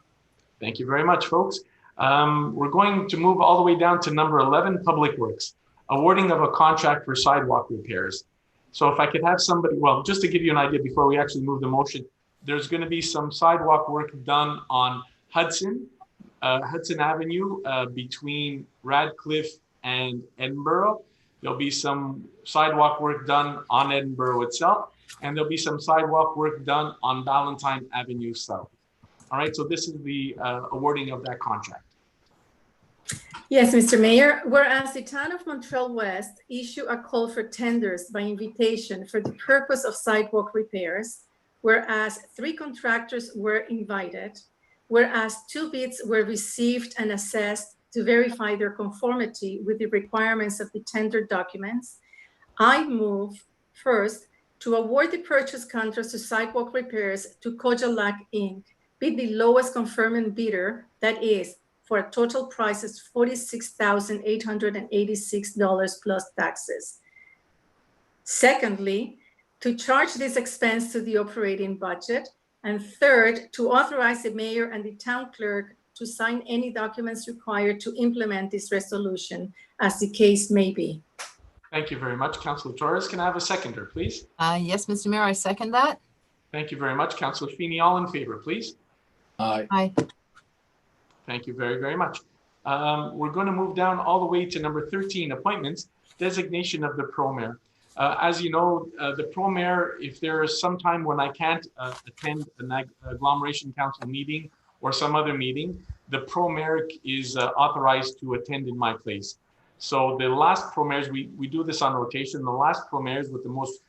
Thank you very much, folks. We're going to move all the way down to number 11, Public Works, awarding of a contract for sidewalk repairs. So if I could have somebody, well, just to give you an idea before we actually move the motion, there's going to be some sidewalk work done on Hudson Avenue between Radcliffe and Edinburgh. There'll be some sidewalk work done on Edinburgh itself, and there'll be some sidewalk work done on Valentine Avenue South. All right, so this is the awarding of that contract. Yes, Mr. Mayor, whereas the town of Montréal-Ouest issue a call for tenders by invitation for the purpose of sidewalk repairs, whereas 3 contractors were invited, whereas 2 bids were received and assessed to verify their conformity with the requirements of the tender documents, I move First, to award the purchase contract to sidewalk repairs to Kojak Inc., be the lowest confirming bidder, that is, for a total price of $46,886 plus taxes. Secondly, to charge this expense to the operating budget. And third, to authorize the mayor and the town clerk to sign any documents required to implement this resolution, as the case may be. Thank you very much, Councillor Torres. Can I have a seconder, please? Yes, Mr. Mayor, I second that. Thank you very much, Councillor Feeney. All in favor, please. Aye. Aye. Thank you very, very much. We're going to move down all the way to number 13, appointments, designation of the pro-mayor. As you know, the pro-mayor, if there is some time when I can't attend an agglomeration council meeting or some other meeting, the pro-mayor is authorized to attend in my place. So the last pro-mayors, we do this on rotation. The last pro-mayors,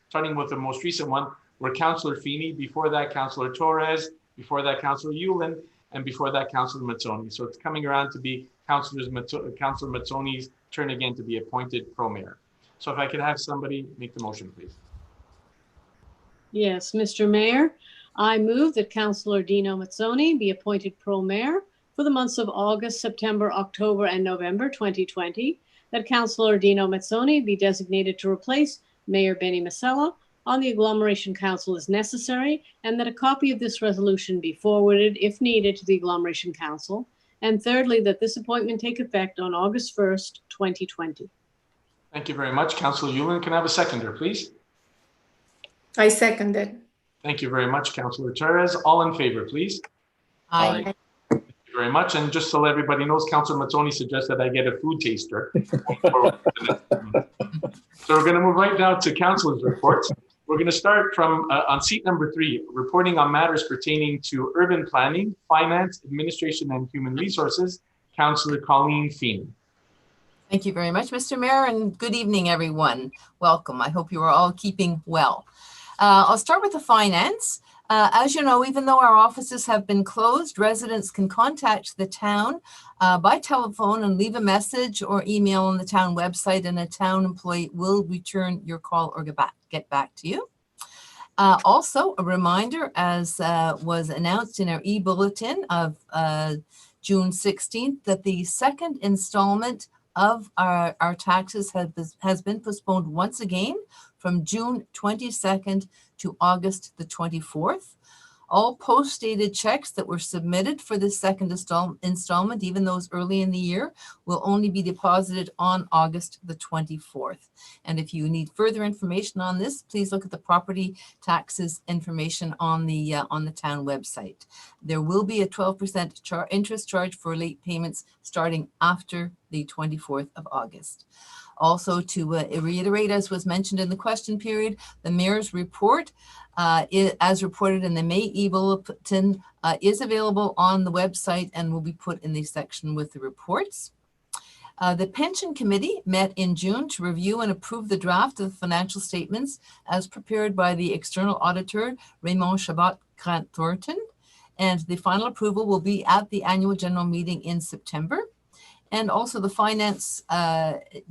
starting with the most recent one, were Councillor Feeney, before that Councillor Torres, before that Councillor Yulin, and before that Councillor Mazzoni. So it's coming around to be Councillor Mazzoni's turn again to be appointed pro-mayor. So if I could have somebody make the motion, please. Yes, Mr. Mayor, I move that Councillor Dino Mazzoni be appointed pro-mayor for the months of August, September, October, and November 2020, that Councillor Dino Mazzoni be designated to replace Mayor Benny Masella on the agglomeration council as necessary, and that a copy of this resolution be forwarded, if needed, to the agglomeration council. And thirdly, that this appointment take effect on August 1st, 2020. Thank you very much, Councillor Yulin. Can I have a seconder, please? I second it. Thank you very much, Councillor Torres. All in favor, please. Aye. Thank you very much. And just so everybody knows, Councillor Mazzoni suggested I get a food taster. So we're going to move right now to councillors' reports. We're going to start from on seat number 3, reporting on matters pertaining to urban planning, finance, administration, and human resources. Councillor Colleen Feeney. Thank you very much, Mr. Mayor, and good evening, everyone. Welcome. I hope you are all keeping well. I'll start with the finance. As you know, even though our offices have been closed, residents can contact the town by telephone and leave a message or email on the town website, and a town employee will return your call or get back to you. Also, a reminder, as was announced in our e-bulletin of June 16th, that the second installment of our taxes has been postponed once again from June 22nd to August the 24th. All post-dated checks that were submitted for the second installment, even those early in the year, will only be deposited on August the 24th. And if you need further information on this, please look at the property taxes information on the town website. There will be a 12% interest charge for late payments starting after the 24th of August. Also, to reiterate, as was mentioned in the question period, the mayor's report, as reported in the May e-bulletin, is available on the website and will be put in the section with the reports. The pension committee met in June to review and approve the draft of the financial statements as prepared by the external auditor, Raymond Chabot Grant Thornton, and the final approval will be at the annual general meeting in September. And also the finance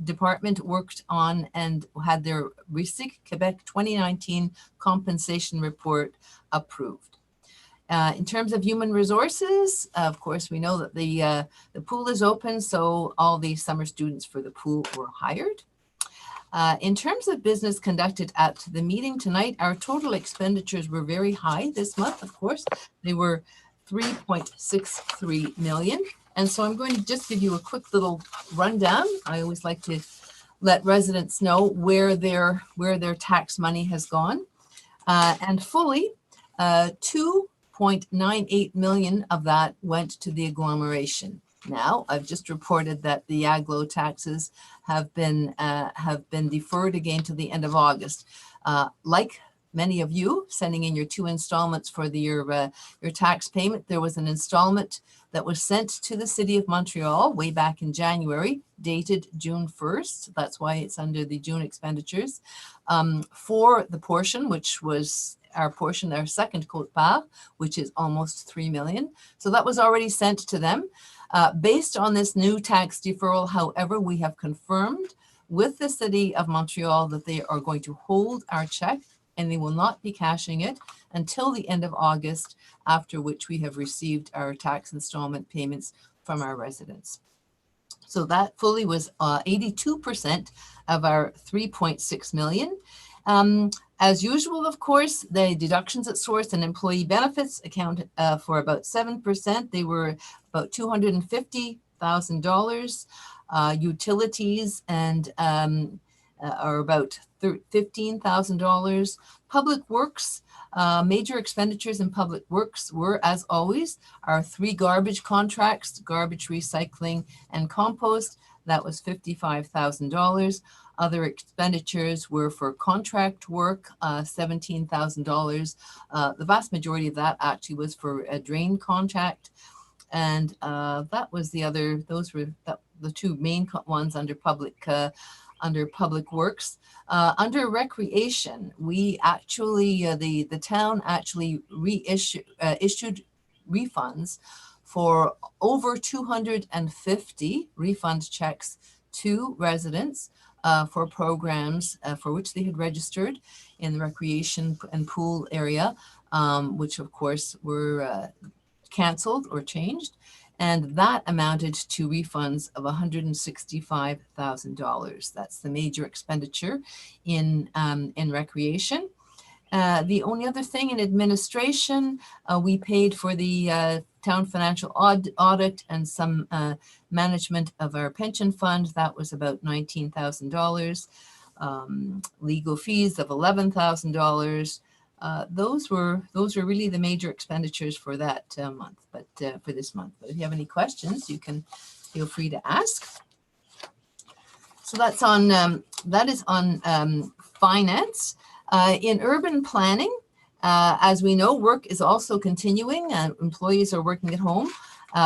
department worked on and had their RICIC Quebec 2019 compensation report approved. In terms of human resources, of course, we know that the pool is open, so all the summer students for the pool were hired. In terms of business conducted at the meeting tonight, our total expenditures were very high this month, of course. They were $3.63 million. And so I'm going to just give you a quick little rundown. I always like to let residents know where their tax money has gone. And fully, 2.98 million of that went to the agglomeration. Now, I've just reported that the agglo taxes have been deferred again to the end of August. Like many of you sending in your 2 installments for your tax payment, there was an installment that was sent to the City of Montreal way back in January, dated June 1st. That's why it's under the June expenditures, for the portion, which was our portion, our second quote-part, which is almost 3 million. So that was already sent to them. Based on this new tax deferral, however, we have confirmed with the City of Montreal that they are going to hold our check and they will not be cashing it until the end of August, after which we have received our tax installment payments from our residents. So that fully was 82% of our 3.6 million. As usual, of course, the deductions at source and employee benefits account for about 7%. They were about $250,000. Utilities and are about $15,000. Public works, major expenditures in public works were, as always, our 3 garbage contracts, garbage recycling and compost. That was $55,000. Other expenditures were for contract work, $17,000. The vast majority of that actually was for a drain contract. And that was the other, those were the 2 main ones under public works. Under recreation, we actually, the town actually issued refunds for over 250 refund checks to residents for programs for which they had registered in the recreation and pool area, which of course were canceled or changed. And that amounted to refunds of $165,000. That's the major expenditure in recreation. The only other thing in administration, we paid for the town financial audit and some management of our pension fund. That was about $19,000. Legal fees of $11,000. Those were really the major expenditures for that month, but for this month. But if you have any questions, you can feel free to ask. So that's on that is on finance. In urban planning, as we know, work is also continuing. Employees are working at home.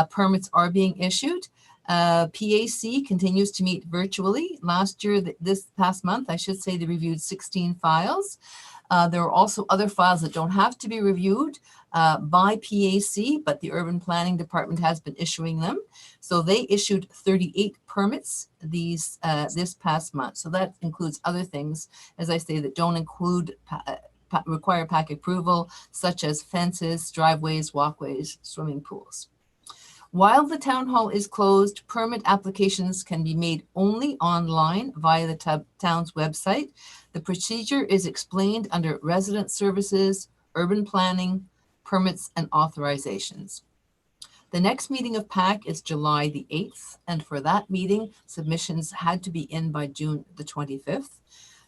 Permits are being issued. PAC continues to meet virtually. Last year, this past month, I should say, they reviewed 16 files. There are also other files that don't have to be reviewed by PAC, but the Urban Planning Department has been issuing them. So they issued 38 permits this past month. So that includes other things, as I say, that don't include require PAC approval, such as fences, driveways, walkways, swimming pools. While the town hall is closed, permit applications can be made only online via the town's website. The procedure is explained under resident services, urban planning, permits, and authorizations. The next meeting of PAC is July the 8th, and for that meeting, submissions had to be in by June the 25th.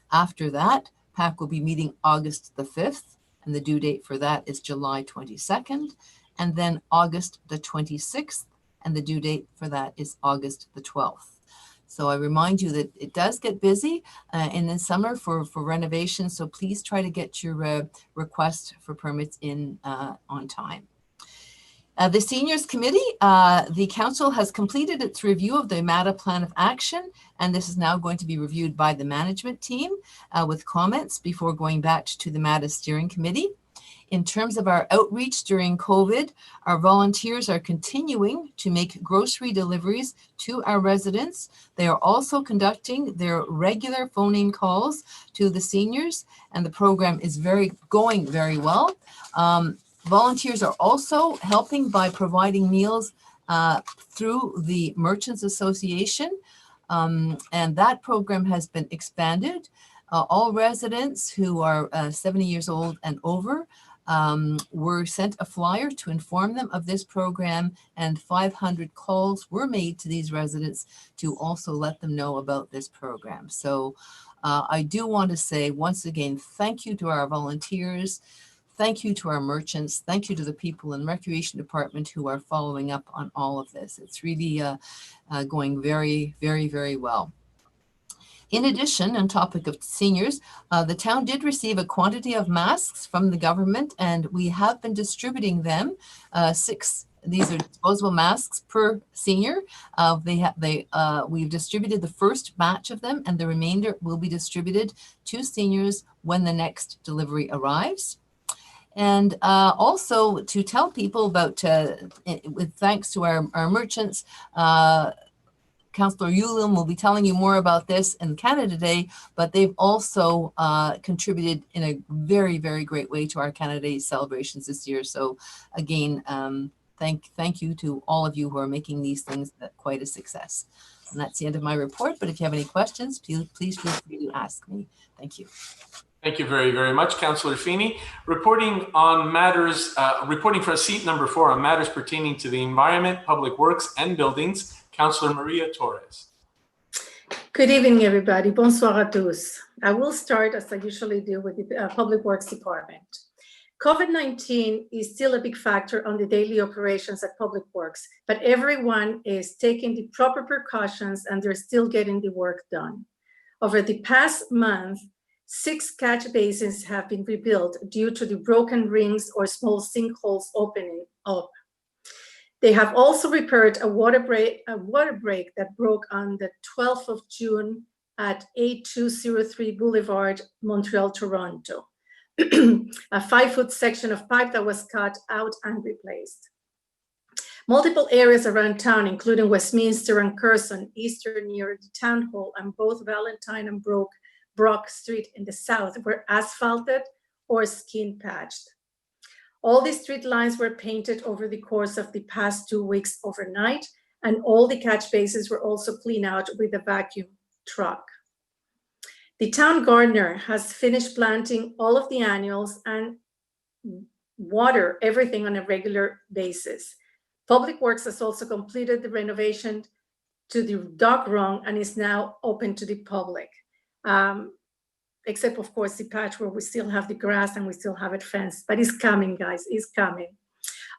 After that, PAC will be meeting August the 5th, and the due date for that is July 22nd, and then August the 26th, and the due date for that is August the 12th. So I remind you that it does get busy in the summer for renovation, so please try to get your request for permits in on time. The Seniors Committee, the Council has completed its review of the MATA Plan of Action, and this is now going to be reviewed by the management team with comments before going back to the MATA Steering Committee. In terms of our outreach during COVID, our volunteers are continuing to make grocery deliveries to our residents. They are also conducting their regular phone-in calls to the seniors, and the program is going very well. Volunteers are also helping by providing meals through the Merchants Association, and that program has been expanded. All residents who are 70 years old and over were sent a flyer to inform them of this program, and 500 calls were made to these residents to also let them know about this program. So I do want to say once again, thank you to our volunteers. Thank you to our merchants. Thank you to the people in the Recreation Department who are following up on all of this. It's really going very, very, very well. In addition, on topic of seniors, the town did receive a quantity of masks from the government, and we have been distributing them. 6, these are disposable masks per senior. We've distributed the first batch of them, and the remainder will be distributed to seniors when the next delivery arrives. And also to tell people about, with thanks to our merchants, Councillor Yulin will be telling you more about this in Canada Day, but they've also contributed in a very, very great way to our Canada Day celebrations this year. So again, thank you to all of you who are making these things quite a success. And that's the end of my report. But if you have any questions, please feel free to ask me. Thank you. Thank you very, very much, Councillor Feeney. Reporting on matters, reporting for seat number 4 on matters pertaining to the environment, public works, and buildings, Councillor Maria Torres. Good evening, everybody. Bonsoir à tous. I will start, as I usually do, with the Public Works Department. COVID-19 is still a big factor on the daily operations at Public Works, but everyone is taking the proper precautions and they're still getting the work done. Over the past month, 6 catch basins have been rebuilt due to the broken rings or small sinkholes opening up. They have also repaired a water break that broke on the 12th of June at 8203 Boulevard, Montreal, Toronto. A 5-foot section of pipe that was cut out and replaced. Multiple areas around town, including Westminster and Curzon, eastern near the town hall, and both Valentine and Brock Street in the south, were asphalted or skin patched. All the street lines were painted over the course of the past 2 weeks overnight, and all the catch basins were also cleaned out with a vacuum truck. The town gardener has finished planting all of the annuals and water everything on a regular basis. Public Works has also completed the renovation to the dog run and is now open to the public. Except of course the patch where we still have the grass and we still have it fenced, but it's coming, guys, it's coming.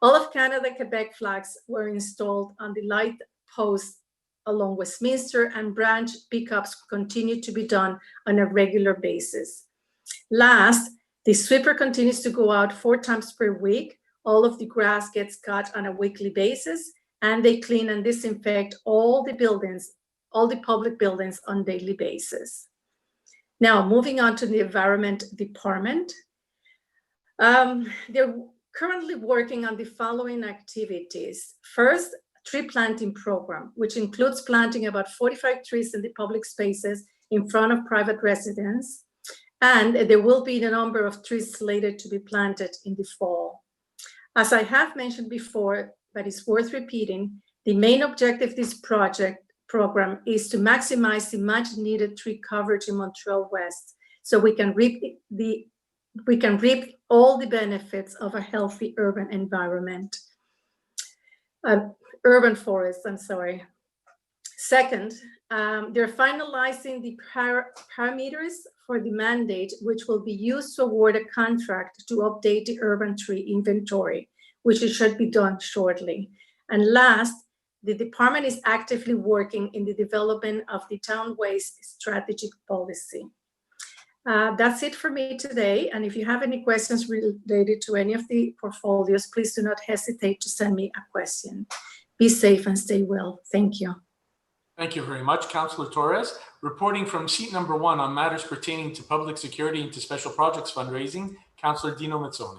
All of Canada, Quebec flags were installed on the light posts along Westminster, and branch pickups continue to be done on a regular basis. Last, the sweeper continues to go out 4 times per week. All of the grass gets cut on a weekly basis, and they clean and disinfect all the buildings, all the public buildings on a daily basis. Now, moving on to the Environment Department. They're currently working on the following activities. First, tree planting program, which includes planting about 45 trees in the public spaces in front of private residents. And there will be a number of trees slated to be planted in the fall. As I have mentioned before, but it's worth repeating, the main objective of this program is to maximize the much needed tree coverage in Montreal-West, so we can reap all the benefits of a healthy urban environment. Urban forests, I'm sorry. Second, they're finalizing the parameters for the mandate, which will be used to award a contract to update the urban tree inventory, which it should be done shortly. And last, the department is actively working in the development of the town waste strategic policy. That's it for me today. And if you have any questions related to any of the portfolios, please do not hesitate to send me a question. Be safe and stay well. Thank you. Thank you very much, Councillor Torres. Reporting from seat number 1 on matters pertaining to public security and to special projects fundraising, Councillor Dino Mazzoni.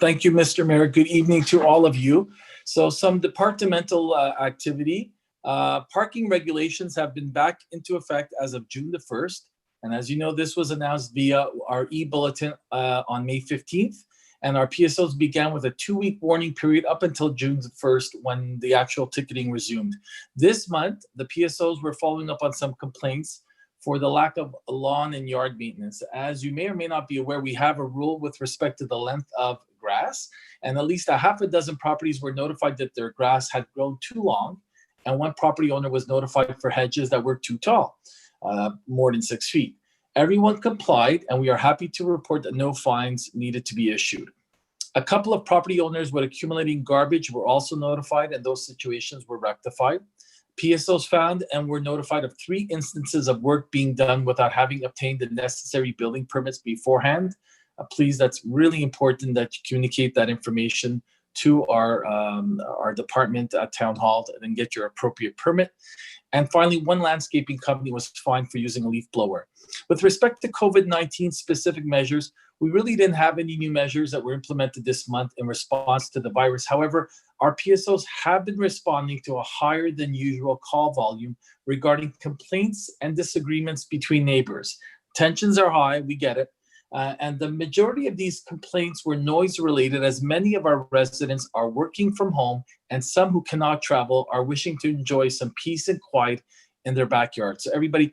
Thank you, Mr. Mayor. Good evening to all of you. So some departmental activity. Parking regulations have been back into effect as of June the 1st. And as you know, this was announced via our e-bulletin on May 15th. And our PSOs began with a 2-week warning period up until June 1st when the actual ticketing resumed. This month, the PSOs were following up on some complaints for the lack of lawn and yard maintenance. As you may or may not be aware, we have a rule with respect to the length of grass, and at least a half a dozen properties were notified that their grass had grown too long, and one property owner was notified for hedges that were too tall, more than 6 feet. Everyone complied, and we are happy to report that no fines needed to be issued. A couple of property owners with accumulating garbage were also notified, and those situations were rectified. PSOs found and were notified of 3 instances of work being done without having obtained the necessary building permits beforehand. Please, that's really important that you communicate that information to our department at Town Hall and get your appropriate permit. And finally, one landscaping company was fined for using a leaf blower. With respect to COVID-19 specific measures, We really didn't have any new measures that were implemented this month in response to the virus. However, our PSOs have been responding to a higher than usual call volume regarding complaints and disagreements between neighbors. Tensions are high, we get it. And the majority of these complaints were noise related, as many of our residents are working from home and some who cannot travel are wishing to enjoy some peace and quiet in their backyard. So everybody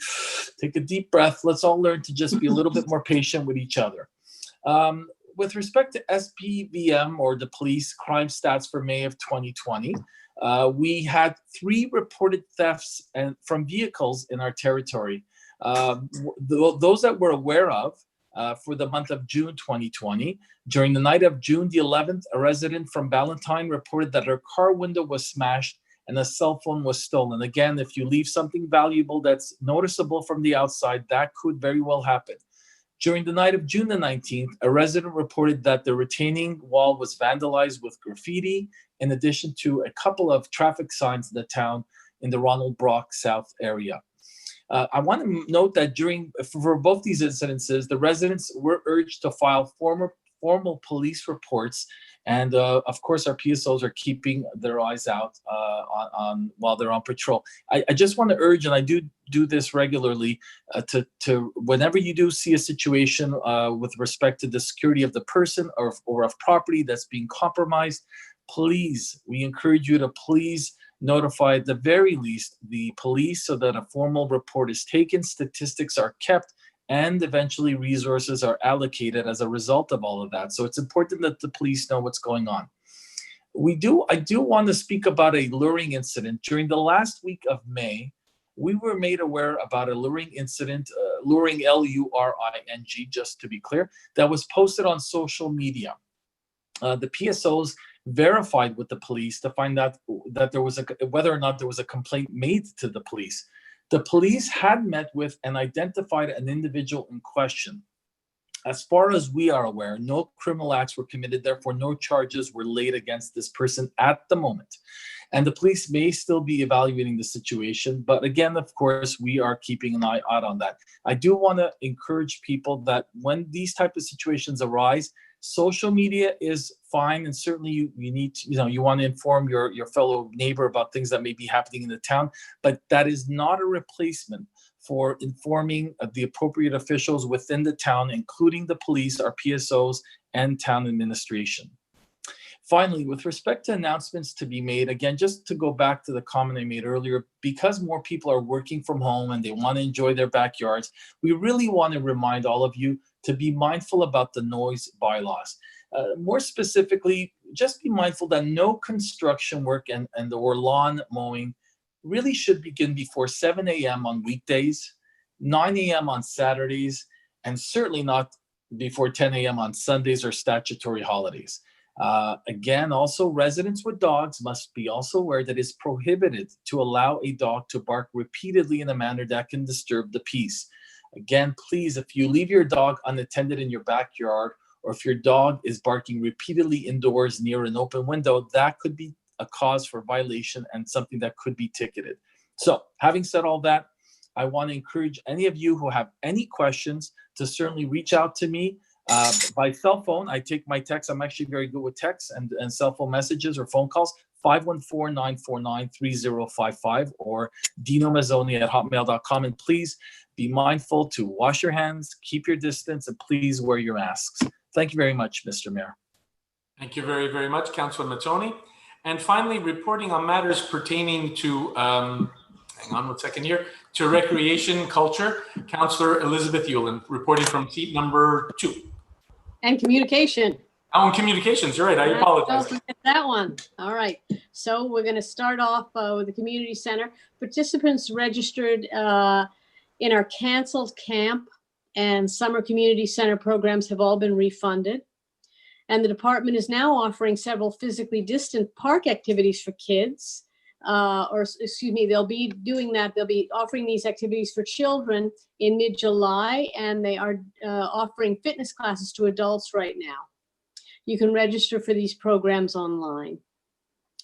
take a deep breath. Let's all learn to just be a little bit more patient with each other. With respect to SPVM, or the police crime stats for May of 2020, we had 3 reported thefts from vehicles in our territory. Those that we're aware of for the month of June 2020, during the night of June the 11th, a resident from Ballantyne reported that her car window was smashed and a cell phone was stolen. Again, if you leave something valuable that's noticeable from the outside, that could very well happen. During the night of June the 19th, a resident reported that the retaining wall was vandalized with graffiti, in addition to a couple of traffic signs in the town in the Ronald Brock South area. I want to note that for both these incidences, the residents were urged to file formal police reports, and of course, our PSOs are keeping their eyes out on while they're on patrol. I just want to urge, and I do this regularly, to whenever you do see a situation with respect to the security of the person or of property that's being compromised, please, we encourage you to please notify at the very least the police so that a formal report is taken, statistics are kept, and eventually resources are allocated as a result of all of that. So it's important that the police know what's going on. I do want to speak about a luring incident. During the last week of May, we were made aware about a luring incident, luring, L-U-R-I-N-G, just to be clear, that was posted on social media. The PSOs verified with the police to find out that there was whether or not there was a complaint made to the police. The police had met with and identified an individual in question. As far as we are aware, no criminal acts were committed, therefore no charges were laid against this person at the moment. And the police may still be evaluating the situation, but again, of course, we are keeping an eye out on that. I do want to encourage people that when these type of situations arise, social media is fine, and certainly you need to, you want to inform your fellow neighbor about things that may be happening in the town, but that is not a replacement for informing the appropriate officials within the town, including the police, our PSOs, and town administration. Finally, with respect to announcements to be made, again, just to go back to the comment I made earlier, because more people are working from home and they want to enjoy their backyards, we really want to remind all of you to be mindful about the noise bylaws. More specifically, just be mindful that no construction work or lawn mowing really should begin before 7 a.m. on weekdays, 9 a.m. on Saturdays, and certainly not before 10 a.m. on Sundays or statutory holidays. Again, also residents with dogs must be also aware that it's prohibited to allow a dog to bark repeatedly in a manner that can disturb the peace. Again, please, if you leave your dog unattended in your backyard, or if your dog is barking repeatedly indoors near an open window, that could be a cause for violation and something that could be ticketed. So having said all that, I want to encourage any of you who have any questions to certainly reach out to me by cell phone. I take my text. I'm actually very good with texts and cell phone messages or phone calls, 514-949-3055 or dinomazzoni@hotmail.com. And please be mindful to wash your hands, keep your distance, and please wear your masks. Thank you very much, Mr. Mayor. Thank you very, very much, Councillor Mazzoni. And finally, reporting on matters pertaining to, hang on 1 second here, to recreation culture, Councillor Elizabeth Yulin, reporting from seat number 2. And communication. Oh, and communications, you're right, I apologize. Don't forget that one. All right. So we're going to start off with the community center. Participants registered in our canceled camp and summer community center programs have all been refunded. And the department is now offering several physically distant park activities for kids. They'll be doing that. They'll be offering these activities for children in mid-July, and they are offering fitness classes to adults right now. You can register for these programs online.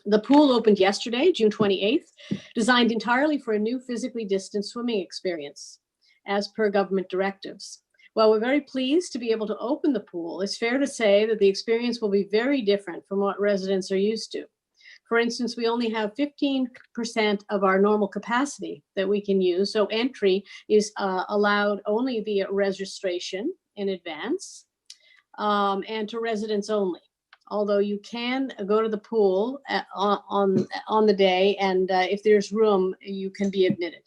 The pool opened yesterday, June 28th, designed entirely for a new physically distant swimming experience, as per government directives. While we're very pleased to be able to open the pool, it's fair to say that the experience will be very different from what residents are used to. For instance, we only have 15% of our normal capacity that we can use, so entry is allowed only via registration in advance and to residents only. Although you can go to the pool on the day, and if there's room, you can be admitted.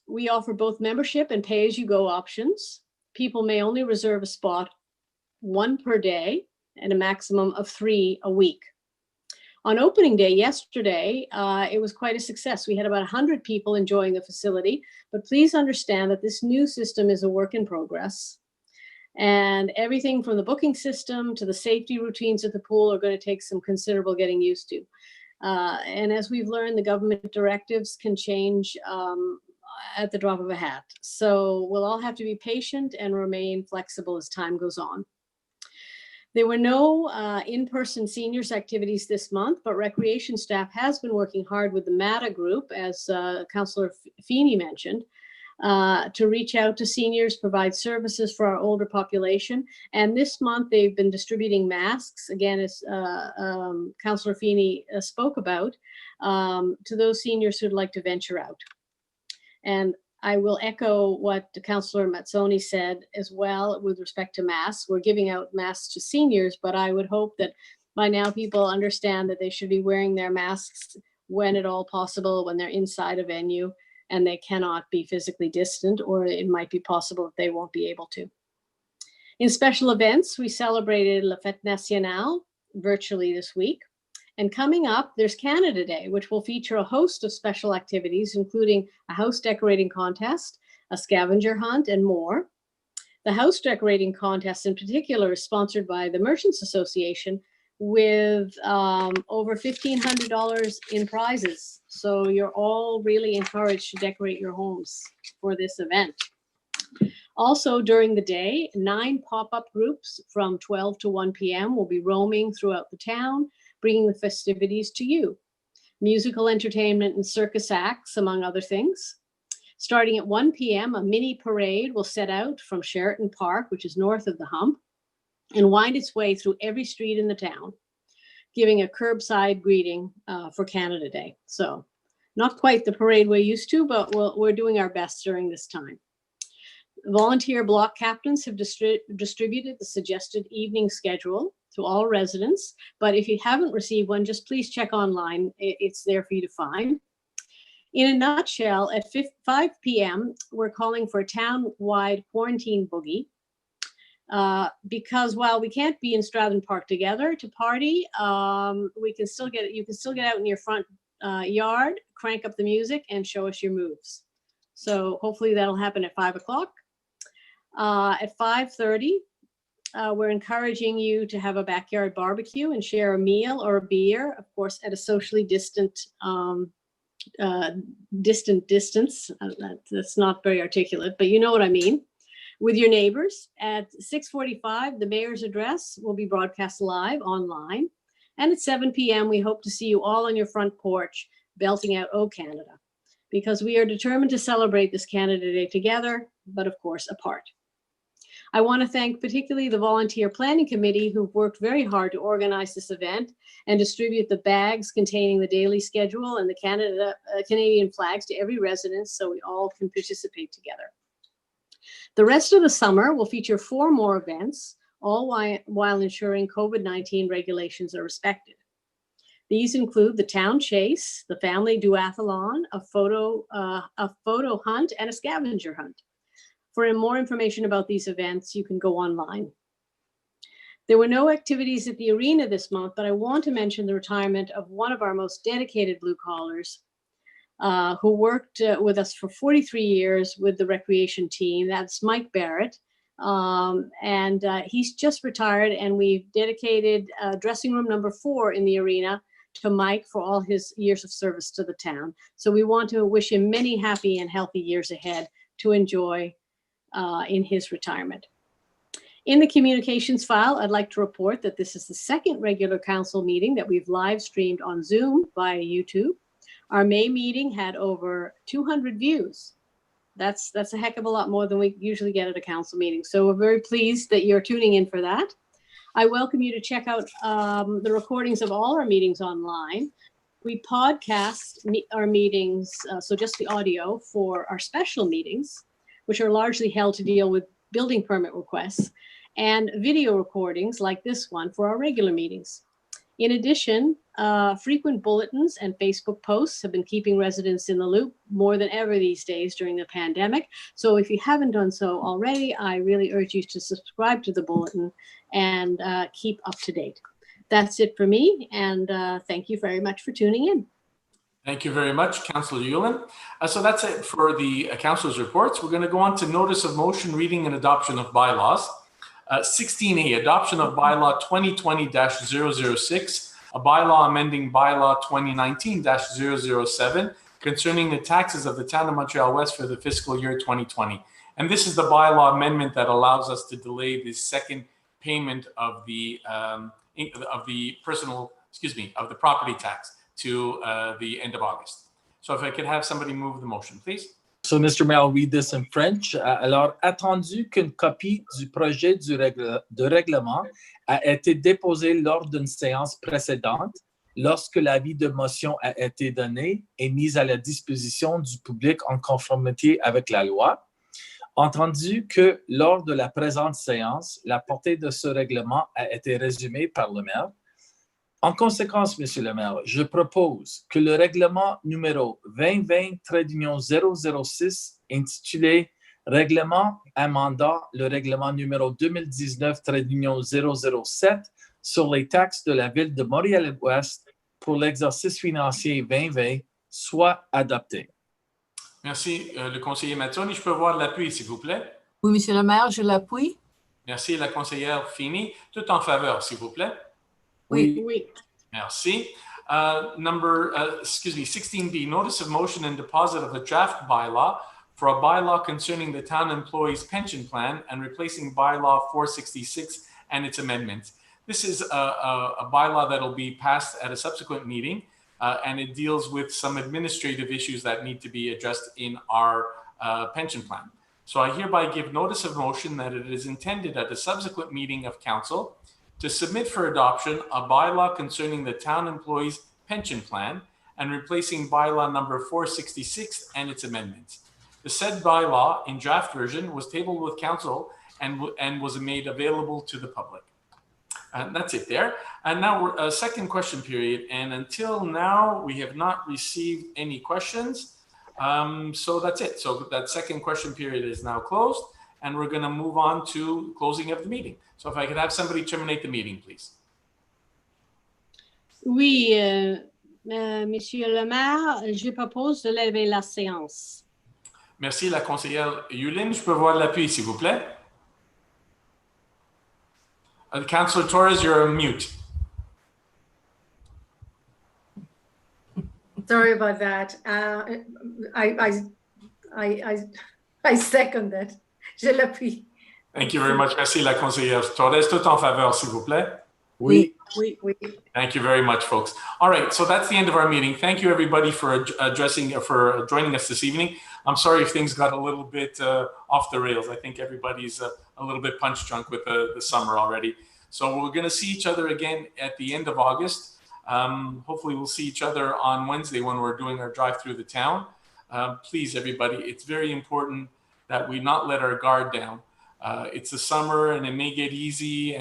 We offer both membership and pay-as-you-go options. People may only reserve a spot 1 per day and a maximum of 3 a week. On opening day yesterday, it was quite a success. We had about 100 people enjoying the facility, but please understand that this new system is a work in progress. And everything from the booking system to the safety routines at the pool are going to take some considerable getting used to. And as we've learned, the government directives can change at the drop of a hat. So we'll all have to be patient and remain flexible as time goes on. There were no in-person seniors activities this month, but recreation staff has been working hard with the MATA group, as Councillor Feeney mentioned, to reach out to seniors, provide services for our older population. And this month they've been distributing masks, again, as Councillor Feeney spoke about, to those seniors who'd like to venture out. And I will echo what Councillor Mazzoni said as well with respect to masks. We're giving out masks to seniors, but I would hope that by now people understand that they should be wearing their masks when at all possible, when they're inside a venue and they cannot be physically distant, or it might be possible that they won't be able to. In special events, we celebrated La Fête Nationale virtually this week. And coming up, there's Canada Day, which will feature a host of special activities, including a house decorating contest, a scavenger hunt, and more. The house decorating contest in particular is sponsored by the Merchants Association with over $1,500 in prizes. So you're all really encouraged to decorate your homes for this event. Also during the day, 9 pop-up groups from 12 to 1 p.m. will be roaming throughout the town, bringing the festivities to you. Musical entertainment and circus acts, among other things. Starting at 1 p.m., a mini parade will set out from Sheraton Park, which is north of the Hump, and wind its way through every street in the town, giving a curbside greeting for Canada Day. So not quite the parade we're used to, but we're doing our best during this time. Volunteer block captains have distributed the suggested evening schedule to all residents, but if you haven't received one, just please check online. It's there for you to find. In a nutshell, at 5 p.m., we're calling for a town-wide quarantine boogie because while we can't be in Stratton Park together to party, you can still get out in your front yard, crank up the music, and show us your moves. So hopefully that'll happen at 5 o'clock. At 5:30, we're encouraging you to have a backyard barbecue and share a meal or a beer, of course, at a socially distant distance. That's not very articulate, but you know what I mean. With your neighbors. At 6:45, the mayor's address will be broadcast live online. And at 7 p.m., we hope to see you all on your front porch belting out "Oh Canada," because we are determined to celebrate this Canada Day together, but of course apart. I want to thank particularly the Volunteer Planning Committee who've worked very hard to organize this event and distribute the bags containing the daily schedule and the Canadian flags to every resident so we all can participate together. The rest of the summer will feature 4 more events, all while ensuring COVID-19 regulations are respected. These include the Town Chase, the Family Duathlon, a photo hunt, and a scavenger hunt. For more information about these events, you can go online. There were no activities at the arena this month, but I want to mention the retirement of one of our most dedicated blue collars who worked with us for 43 years with the recreation team. That's Mike Barrett. He's just retired, and we've dedicated dressing room number 4 in the arena to Mike for all his years of service to the town. So we want to wish him many happy and healthy years ahead to enjoy in his retirement. In the communications file, I'd like to report that this is the 2nd regular council meeting that we've live streamed on Zoom via YouTube. Our May meeting had over 200 views. That's a heck of a lot more than we usually get at a council meeting. So we're very pleased that you're tuning in for that. I welcome you to check out the recordings of all our meetings online. We podcast our meetings, so just the audio for our special meetings, which are largely held to deal with building permit requests, and video recordings like this one for our regular meetings. In addition, frequent bulletins and Facebook posts have been keeping residents in the loop more than ever these days during the pandemic. So if you haven't done so already, I really urge you to subscribe to the bulletin and keep up to date. That's it for me, and thank you very much for tuning in. Thank you very much, Councillor Yulin. So that's it for the council's reports. We're going to go on to notice of motion, reading and adoption of bylaws. 16A, adoption of bylaw 2020-006, a bylaw amending bylaw 2019-007 concerning the taxes of the town of Montreal-Ouest for the fiscal year 2020. And this is the bylaw amendment that allows us to delay the second payment of the property tax to the end of August. So if I could have somebody move the motion, please. So, Mr. Mayor, I'll read this in French. Alors, attendu qu'une copie du projet de règlement a été déposée lors d'une séance précédente, lorsque l'avis de motion a été donné et mise à la disposition du public en conformité avec la loi, entendu que lors de la présente séance, la portée de ce règlement a été résumée par le maire. En conséquence, Monsieur le maire, je propose que le règlement numéro 2020-006, intitulé « Règlement amendant le règlement numéro 2019-007 sur les taxes de la ville de Montréal-Ouest pour l'exercice financier 2020 » soit adopté. Merci, le conseiller Mazzoni. Je peux voir l'appui, s'il vous plaît. Oui, Monsieur le maire, je l'appuie. Merci, la conseillère Fini. Tout en faveur, s'il vous plaît. Oui. Merci. 16B, notice of motion and deposit of a draft bylaw for a bylaw concerning the town employees pension plan and replacing bylaw 466 and its amendments. This is a bylaw that will be passed at a subsequent meeting, and it deals with some administrative issues that need to be addressed in our pension plan. So I hereby give notice of motion that it is intended at a subsequent meeting of council to submit for adoption a bylaw concerning the town employees pension plan and replacing bylaw number 466 and its amendments. The said bylaw in draft version was tabled with council and was made available to the public. And that's it there. And now we're a second question period. And until now, we have not received any questions. So that's it. So that second question period is now closed. And we're going to move on to closing of the meeting. So if I could have somebody terminate the meeting, please. Oui, Monsieur le maire, je propose de lever la séance. Merci, la conseillère Yulin. Je peux voir l'appui, s'il vous plaît. Councillor Torres, you're on mute. Sorry about that. I second that. Je l'appuie. Thank you very much. Merci, la conseillère Torres. Tout en faveur, s'il vous plaît. Oui. Oui. Thank you very much, folks. All right, so that's the end of our meeting. Thank you, everybody, for joining us this evening. I'm sorry if things got a little bit off the rails. I think everybody's a little bit punch drunk with the summer already. So we're going to see each other again at the end of August. Hopefully, we'll see each other on Wednesday when we're doing our drive through the town. Please, everybody, it's very important that we not let our guard down. It's the summer and it may get easy,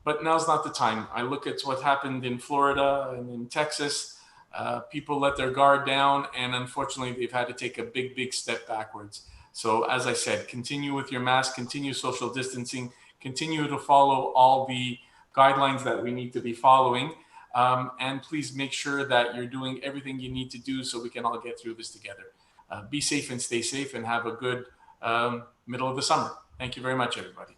but now's not the time. I look at what happened in Florida and in Texas. People let their guard down, and unfortunately, they've had to take a big step backwards. So as I said, continue with your mask, continue social distancing, continue to follow all the guidelines that we need to be following. And please make sure that you're doing everything you need to do so we can all get through this together. Be safe and stay safe and have a good middle of the summer. Thank you very much, everybody.